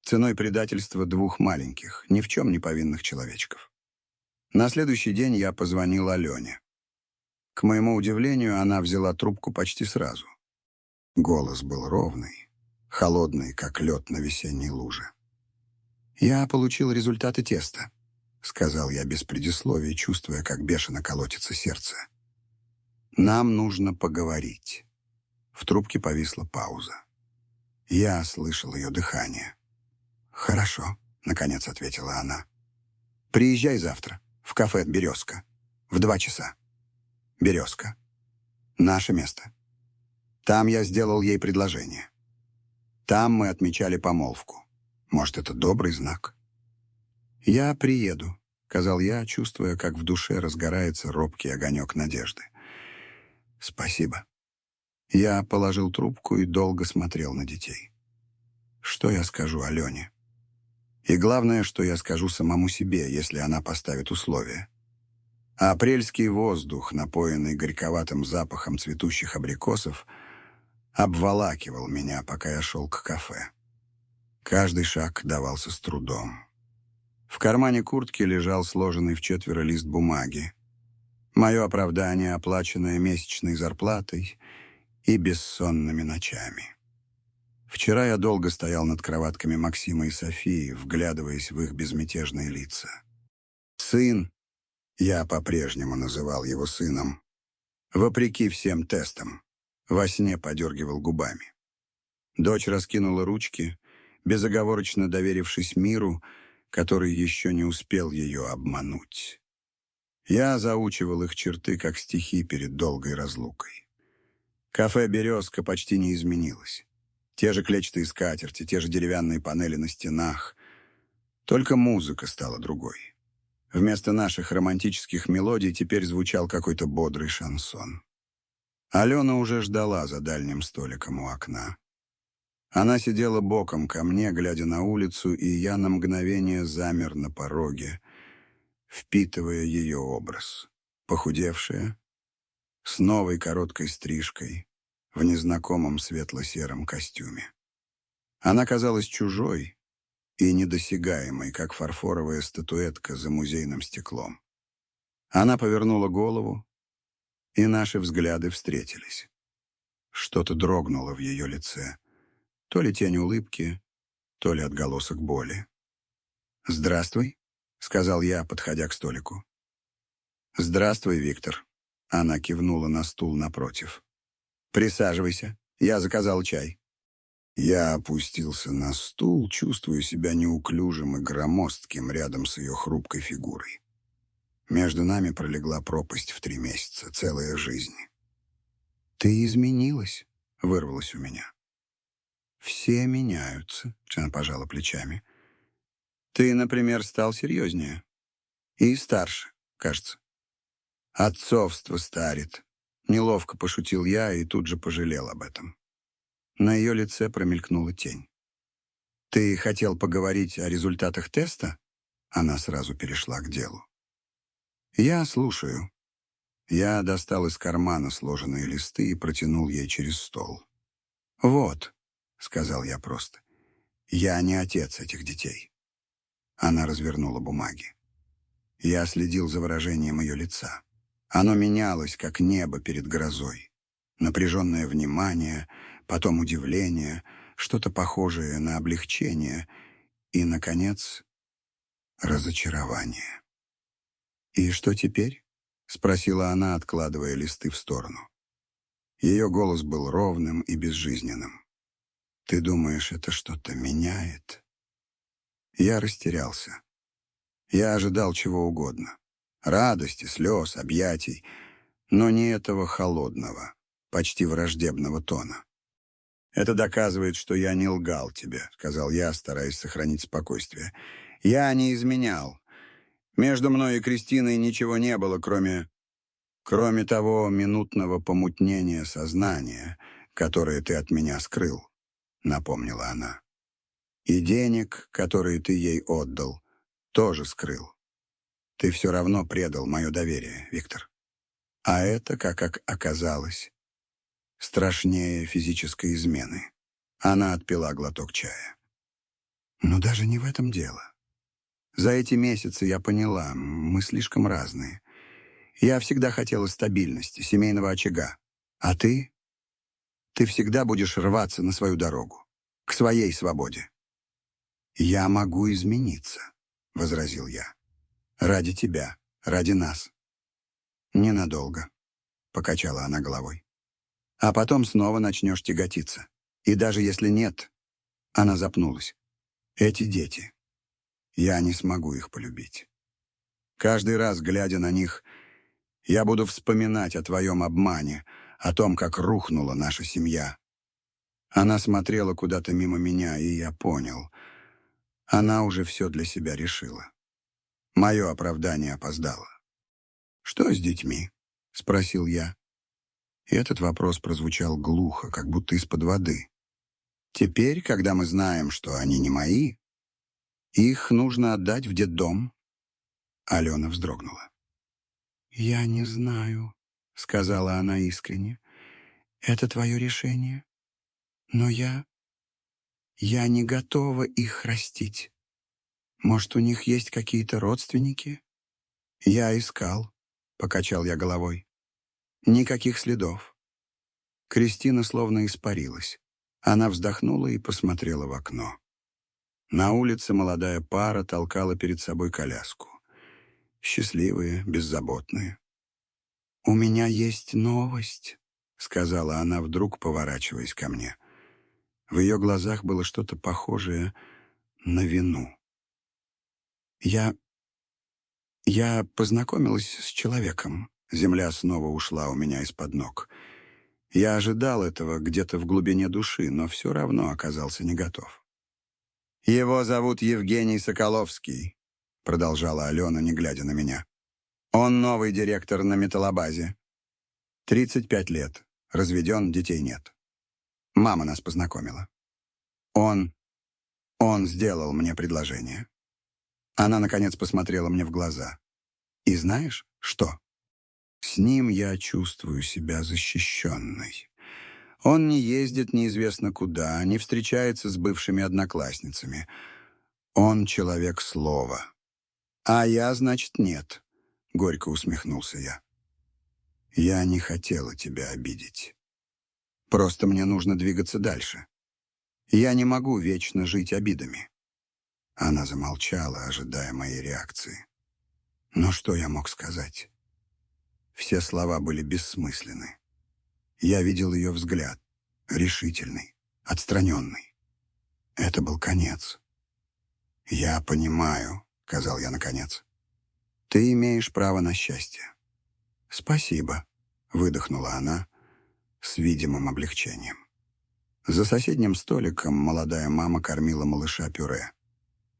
Speaker 1: Ценой предательства 2 маленьких, ни в чем не повинных человечков. На следующий день я позвонил Алене. К моему удивлению, она взяла трубку почти сразу. Голос был ровный, холодный, как лед на весенней луже. «Я получил результаты теста», — сказал я без предисловий, чувствуя, как бешено колотится сердце. «Нам нужно поговорить». В трубке повисла пауза. Я слышал ее дыхание. «Хорошо», — наконец ответила она. «Приезжай завтра в кафе «Березка» в 2 часа». «Березка». Наше место. Там я сделал ей предложение. Там мы отмечали помолвку. Может, это добрый знак? «Я приеду», — сказал я, чувствуя, как в душе разгорается робкий огонек надежды. «Спасибо». Я положил трубку и долго смотрел на детей. Что я скажу Алене? И главное, что я скажу самому себе, если она поставит условия. А апрельский воздух, напоенный горьковатым запахом цветущих абрикосов, обволакивал меня, пока я шел к кафе. Каждый шаг давался с трудом. В кармане куртки лежал сложенный вчетверо лист бумаги. Мое оправдание, оплаченное месячной зарплатой и бессонными ночами. Вчера я долго стоял над кроватками Максима и Софии, вглядываясь в их безмятежные лица. Сын, я по-прежнему называл его сыном, вопреки всем тестам, во сне подергивал губами. Дочь раскинула ручки, безоговорочно доверившись миру, который еще не успел ее обмануть. Я заучивал их черты, как стихи перед долгой разлукой. Кафе «Березка» почти не изменилось. Те же клетчатые скатерти, те же деревянные панели на стенах. Только музыка стала другой. Вместо наших романтических мелодий теперь звучал какой-то бодрый шансон. Алена уже ждала за дальним столиком у окна. Она сидела боком ко мне, глядя на улицу, и я на мгновение замер на пороге, впитывая ее образ. Похудевшая, с новой короткой стрижкой, в незнакомом светло-сером костюме. Она казалась чужой и недосягаемой, как фарфоровая статуэтка за музейным стеклом. Она повернула голову, и наши взгляды встретились. Что-то дрогнуло в ее лице. То ли тень улыбки, то ли отголосок боли. «Здравствуй», — сказал я, подходя к столику. «Здравствуй, Виктор». Она кивнула на стул напротив. «Присаживайся. Я заказал чай». Я опустился на стул, чувствуя себя неуклюжим и громоздким рядом с ее хрупкой фигурой. Между нами пролегла пропасть в 3 месяца, целая жизнь. «Ты изменилась», — вырвалось у меня. «Все меняются», — она пожала плечами. «Ты, например, стал серьезнее. И старше, кажется». «Отцовство старит», — неловко пошутил я и тут же пожалел об этом. На ее лице промелькнула тень. «Ты хотел поговорить о результатах теста?» Она сразу перешла к делу. «Я слушаю». Я достал из кармана сложенные листы и протянул ей через стол. «Вот», — сказал я просто, — «я не отец этих детей». Она развернула бумаги. Я следил за выражением ее лица. Оно менялось, как небо перед грозой. Напряженное внимание, потом удивление, что-то похожее на облегчение и, наконец, разочарование. «И что теперь?» — спросила она, откладывая листы в сторону. Ее голос был ровным и безжизненным. «Ты думаешь, это что-то меняет?» Я растерялся. Я ожидал чего угодно. Радости, слез, объятий, но не этого холодного, почти враждебного тона. «Это доказывает, что я не лгал тебе», — сказал я, стараясь сохранить спокойствие. «Я не изменял. Между мной и Кристиной ничего не было, кроме того минутного помутнения сознания, которое ты от меня скрыл», — напомнила она. «И денег, которые ты ей отдал, тоже скрыл. Ты все равно предал мое доверие, Виктор. А это, как оказалось, страшнее физической измены». Она отпила глоток чая. «Но даже не в этом дело. За эти месяцы я поняла, мы слишком разные. Я всегда хотела стабильности, семейного очага. А ты? Ты всегда будешь рваться на свою дорогу, к своей свободе». «Я могу измениться», — возразил я. «Ради тебя, ради нас». «Ненадолго», — покачала она головой. «А потом снова начнешь тяготиться. И даже если нет...» Она запнулась. «Эти дети. Я не смогу их полюбить. Каждый раз, глядя на них, я буду вспоминать о твоем обмане, о том, как рухнула наша семья». Она смотрела куда-то мимо меня, и я понял. Она уже все для себя решила. Мое оправдание опоздало. «Что с детьми?» — спросил я. И этот вопрос прозвучал глухо, как будто из-под воды. «Теперь, когда мы знаем, что они не мои, их нужно отдать в детдом». Алена вздрогнула. «Я не знаю», — сказала она искренне. «Это твое решение. Но я не готова их растить. Может, у них есть какие-то родственники?» «Я искал», — покачал я головой. «Никаких следов». Кристина словно испарилась. Она вздохнула и посмотрела в окно. На улице молодая пара толкала перед собой коляску. Счастливые, беззаботные. «У меня есть новость», — сказала она вдруг, поворачиваясь ко мне. В ее глазах было что-то похожее на вину. Я познакомилась с человеком. Земля снова ушла у меня из-под ног. Я ожидал этого где-то в глубине души, но все равно оказался не готов. «Его зовут Евгений Соколовский», — продолжала Алена, не глядя на меня. «Он новый директор на металлобазе. 35 лет, Разведен, детей нет. Мама нас познакомила. Он сделал мне предложение. Она, наконец, посмотрела мне в глаза. И знаешь, что? С ним я чувствую себя защищенной. Он не ездит неизвестно куда, не встречается с бывшими одноклассницами. Он человек слова. А я, значит, нет, — горько усмехнулся я. Я не хотела тебя обидеть. Просто мне нужно двигаться дальше. Я не могу вечно жить обидами. Она замолчала, ожидая моей реакции. Но что я мог сказать? Все слова были бессмысленны. Я видел ее взгляд, решительный, отстраненный. Это был конец. «Я понимаю», — сказал я наконец. «Ты имеешь право на счастье». «Спасибо», — выдохнула она с видимым облегчением. За соседним столиком молодая мама кормила малыша пюре.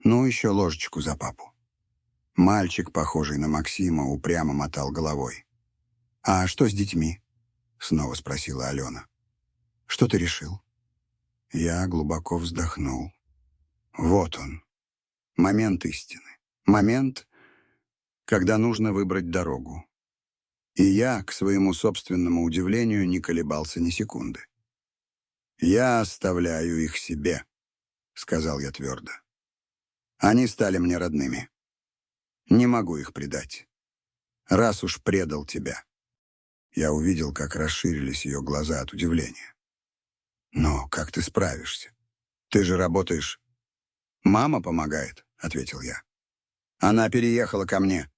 Speaker 1: Ну, еще ложечку за папу. Мальчик, похожий на Максима, упрямо мотал головой. «А что с детьми?» — снова спросила Алена. «Что ты решил?» Я глубоко вздохнул. Вот он, момент истины. Момент, когда нужно выбрать дорогу. И я, к своему собственному удивлению, не колебался ни секунды. «Я оставляю их себе», — сказал я твердо. «Они стали мне родными. Не могу их предать. Раз уж предал тебя». Я увидел, как расширились ее глаза от удивления. «Но как ты справишься? Ты же работаешь...» «Мама помогает», — ответил я. «Она переехала ко мне.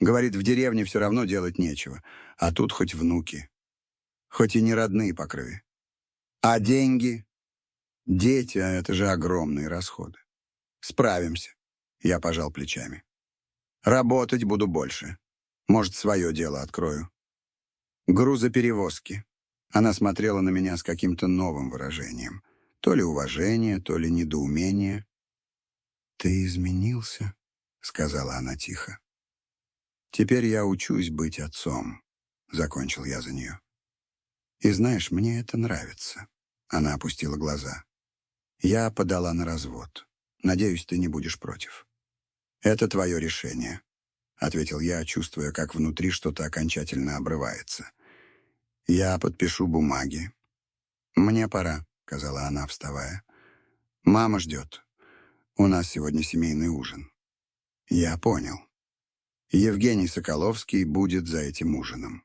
Speaker 1: Говорит, в деревне все равно делать нечего, а тут хоть внуки, хоть и не родные по крови. А деньги? Дети, а это же огромные расходы. Справимся», — я пожал плечами. «Работать буду больше. Может, свое дело открою». «Грузоперевозки». Она смотрела на меня с каким-то новым выражением. То ли уважение, то ли недоумение. «Ты изменился», — сказала она тихо. «Теперь я учусь быть отцом», — закончил я за нее. «И знаешь, мне это нравится». Она опустила глаза. «Я подала на развод. Надеюсь, ты не будешь против». «Это твое решение», — ответил я, чувствуя, как внутри что-то окончательно обрывается. «Я подпишу бумаги». «Мне пора», — сказала она, вставая. «Мама ждет. У нас сегодня семейный ужин». «Я понял. Евгений Соколовский будет за этим ужином.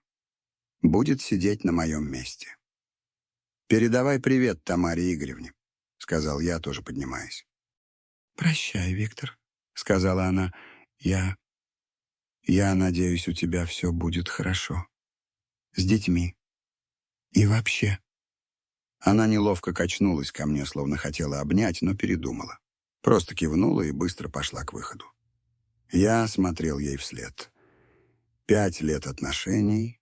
Speaker 1: Будет сидеть на моем месте». «Передавай привет Тамаре Игоревне», — сказал я, тоже поднимаясь. «Прощай, Виктор», — сказала она. Я надеюсь, у тебя все будет хорошо. С детьми. И вообще». Она неловко качнулась ко мне, словно хотела обнять, но передумала. Просто кивнула и быстро пошла к выходу. Я смотрел ей вслед. 5 лет отношений,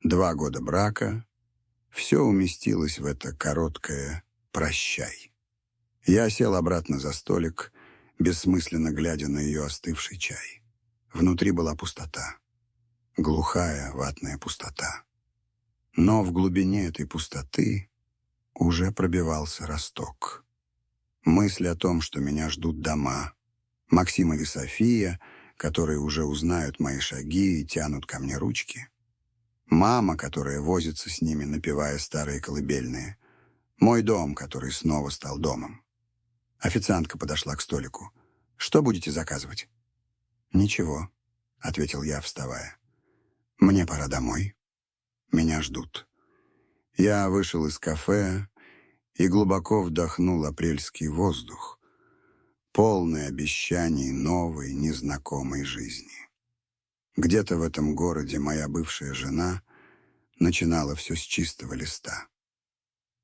Speaker 1: 2 года брака. Все уместилось в это короткое «прощай». Я сел обратно за столик, бессмысленно глядя на ее остывший чай. Внутри была пустота. Глухая, ватная пустота. Но в глубине этой пустоты уже пробивался росток. Мысль о том, что меня ждут дома, Максим или София, которые уже узнают мои шаги и тянут ко мне ручки. Мама, которая возится с ними, напевая старые колыбельные. Мой дом, который снова стал домом. Официантка подошла к столику. «Что будете заказывать?» «Ничего», — ответил я, вставая. «Мне пора домой. Меня ждут». Я вышел из кафе и глубоко вдохнул апрельский воздух, полный обещаний новой, незнакомой жизни. Где-то в этом городе моя бывшая жена начинала все с чистого листа.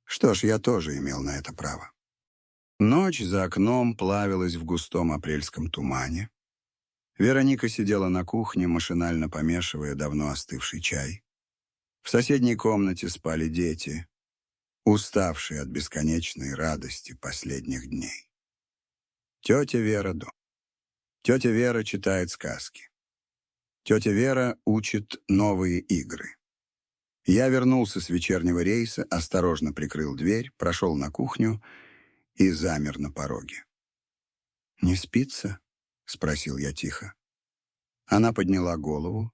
Speaker 1: Что ж, я тоже имел на это право. Ночь за окном плавилась в густом апрельском тумане. Вероника сидела на кухне, машинально помешивая давно остывший чай. В соседней комнате спали дети, уставшие от бесконечной радости последних дней. Тетя Вера дома. Тетя Вера читает сказки. Тетя Вера учит новые игры. Я вернулся с вечернего рейса, осторожно прикрыл дверь, прошел на кухню и замер на пороге. «Не спится?» — спросил я тихо. Она подняла голову,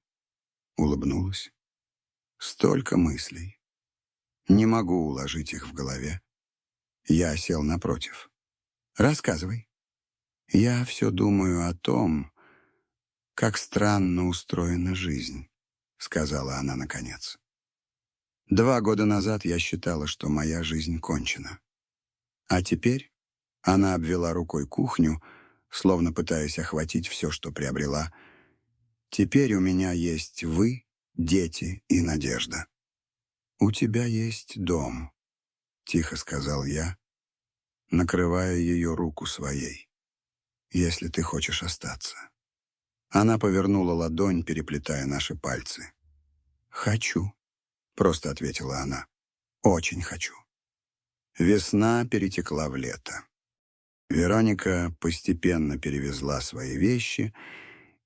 Speaker 1: улыбнулась. Столько мыслей. Не могу уложить их в голове. Я сел напротив. «Рассказывай». «Я все думаю о том, как странно устроена жизнь», — сказала она наконец. 2 года назад я считала, что моя жизнь кончена. А теперь она обвела рукой кухню, словно пытаясь охватить все, что приобрела. Теперь у меня есть вы, дети и надежда. «У тебя есть дом», — тихо сказал я, накрывая ее руку своей, «если ты хочешь остаться». Она повернула ладонь, переплетая наши пальцы. «Хочу», — просто ответила она. «Очень хочу». Весна перетекла в лето. Вероника постепенно перевезла свои вещи,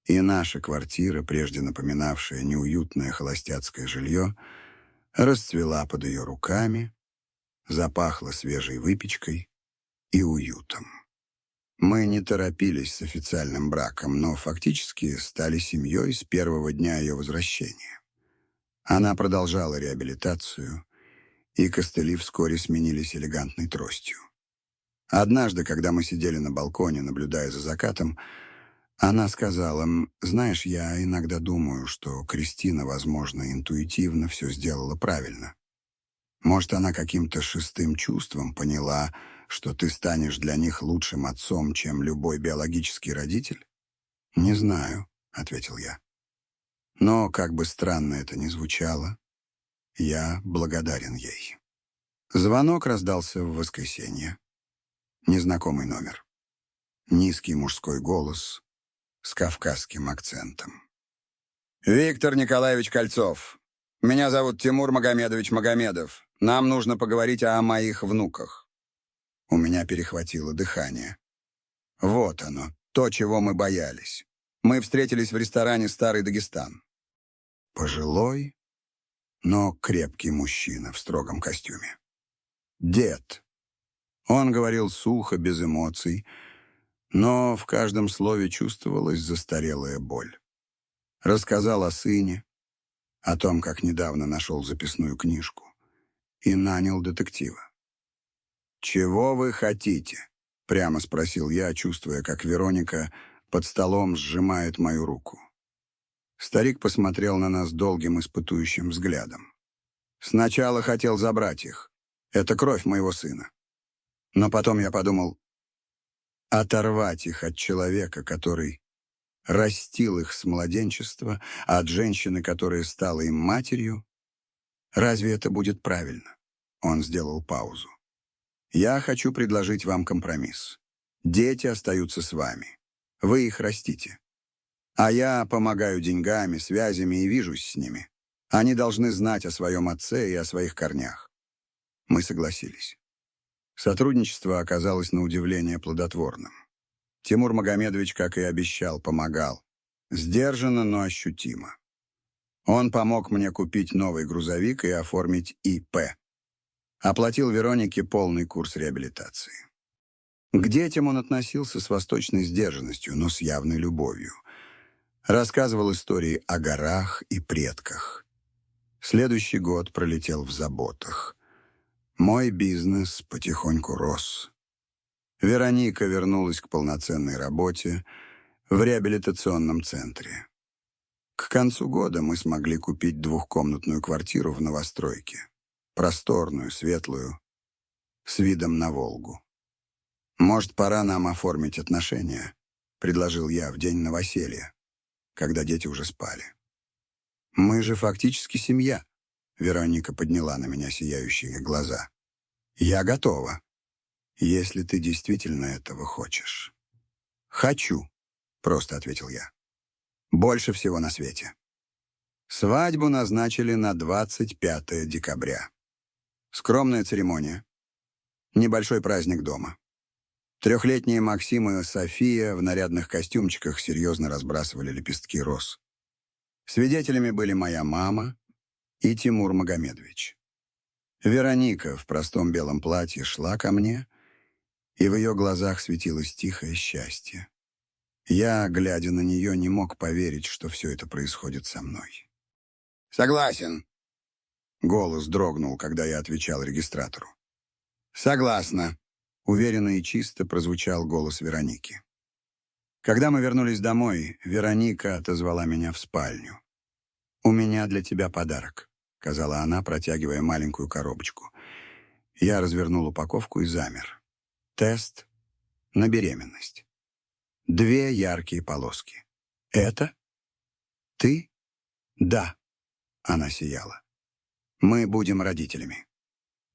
Speaker 1: и наша квартира, прежде напоминавшая неуютное холостяцкое жилье, расцвела под ее руками, запахла свежей выпечкой и уютом. Мы не торопились с официальным браком, но фактически стали семьей с первого дня ее возвращения. Она продолжала реабилитацию, и костыли вскоре сменились элегантной тростью. Однажды, когда мы сидели на балконе, наблюдая за закатом, она сказала: «Знаешь, я иногда думаю, что Кристина, возможно, интуитивно все сделала правильно. Может, она каким-то шестым чувством поняла, что ты станешь для них лучшим отцом, чем любой биологический родитель?» «Не знаю», — ответил я. Но, как бы странно это ни звучало, я благодарен ей. Звонок раздался в воскресенье. Незнакомый номер. Низкий мужской голос с кавказским акцентом. «Виктор Николаевич Кольцов. Меня зовут Тимур Магомедович Магомедов. Нам нужно поговорить о моих внуках». У меня перехватило дыхание. Вот оно, то, чего мы боялись. Мы встретились в ресторане «Старый Дагестан». Пожилой, но крепкий мужчина в строгом костюме. Дед. Он говорил сухо, без эмоций, но в каждом слове чувствовалась застарелая боль. Рассказал о сыне, о том, как недавно нашел записную книжку и нанял детектива. «Чего вы хотите?» — прямо спросил я, чувствуя, как Вероника под столом сжимает мою руку. Старик посмотрел на нас долгим испытующим взглядом. «Сначала хотел забрать их. Это кровь моего сына. Но потом я подумал, оторвать их от человека, который растил их с младенчества, а от женщины, которая стала им матерью. Разве это будет правильно?» Он сделал паузу. «Я хочу предложить вам компромисс. Дети остаются с вами. Вы их растите. А я помогаю деньгами, связями и вижусь с ними. Они должны знать о своем отце и о своих корнях». Мы согласились. Сотрудничество оказалось на удивление плодотворным. Тимур Магомедович, как и обещал, помогал. Сдержанно, но ощутимо. Он помог мне купить новый грузовик и оформить ИП. Оплатил Веронике полный курс реабилитации. К детям он относился с восточной сдержанностью, но с явной любовью. Рассказывал истории о горах и предках. Следующий год пролетел в заботах. Мой бизнес потихоньку рос. Вероника вернулась к полноценной работе в реабилитационном центре. К концу года мы смогли купить 2-комнатную квартиру в новостройке. Просторную, светлую, с видом на Волгу. «Может, пора нам оформить отношения?» — предложил я в день новоселья, когда дети уже спали. «Мы же фактически семья», — Вероника подняла на меня сияющие глаза. «Я готова, если ты действительно этого хочешь». «Хочу», — просто ответил я. «Больше всего на свете». Свадьбу назначили на 25 декабря. Скромная церемония. Небольшой праздник дома. 3-летние Максим и София в нарядных костюмчиках серьезно разбрасывали лепестки роз. Свидетелями были моя мама, и Тимур Магомедович. Вероника в простом белом платье шла ко мне, и в ее глазах светилось тихое счастье. Я, глядя на нее, не мог поверить, что все это происходит со мной. «Согласен», — голос дрогнул, когда я отвечал регистратору. «Согласна», — уверенно и чисто прозвучал голос Вероники. Когда мы вернулись домой, Вероника отозвала меня в спальню. «У меня для тебя подарок», — сказала она, протягивая маленькую коробочку. Я развернул упаковку и замер. Тест на беременность. 2 яркие полоски. «Это? Ты?» «Да», — она сияла. «Мы будем родителями.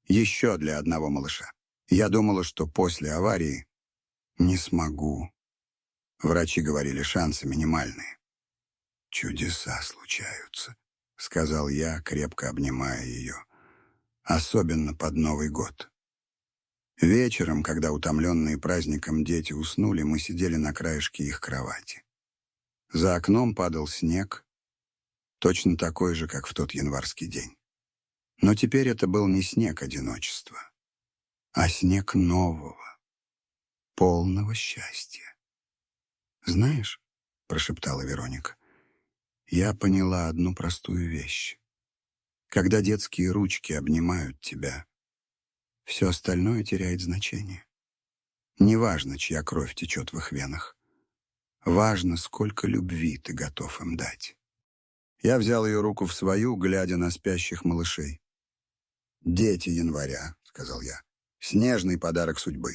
Speaker 1: Еще для одного малыша. Я думала, что после аварии не смогу. Врачи говорили, шансы минимальные». «Чудеса случаются», — сказал я, крепко обнимая ее. «Особенно под Новый год». Вечером, когда утомленные праздником дети уснули, мы сидели на краешке их кровати. За окном падал снег, точно такой же, как в тот январский день. Но теперь это был не снег одиночества, а снег нового, полного счастья. «Знаешь», — прошептала Вероника, — «я поняла одну простую вещь. Когда детские ручки обнимают тебя, все остальное теряет значение. Неважно, чья кровь течет в их венах. Важно, сколько любви ты готов им дать». Я взял ее руку в свою, глядя на спящих малышей. «Дети января», — сказал я. «Снежный подарок судьбы.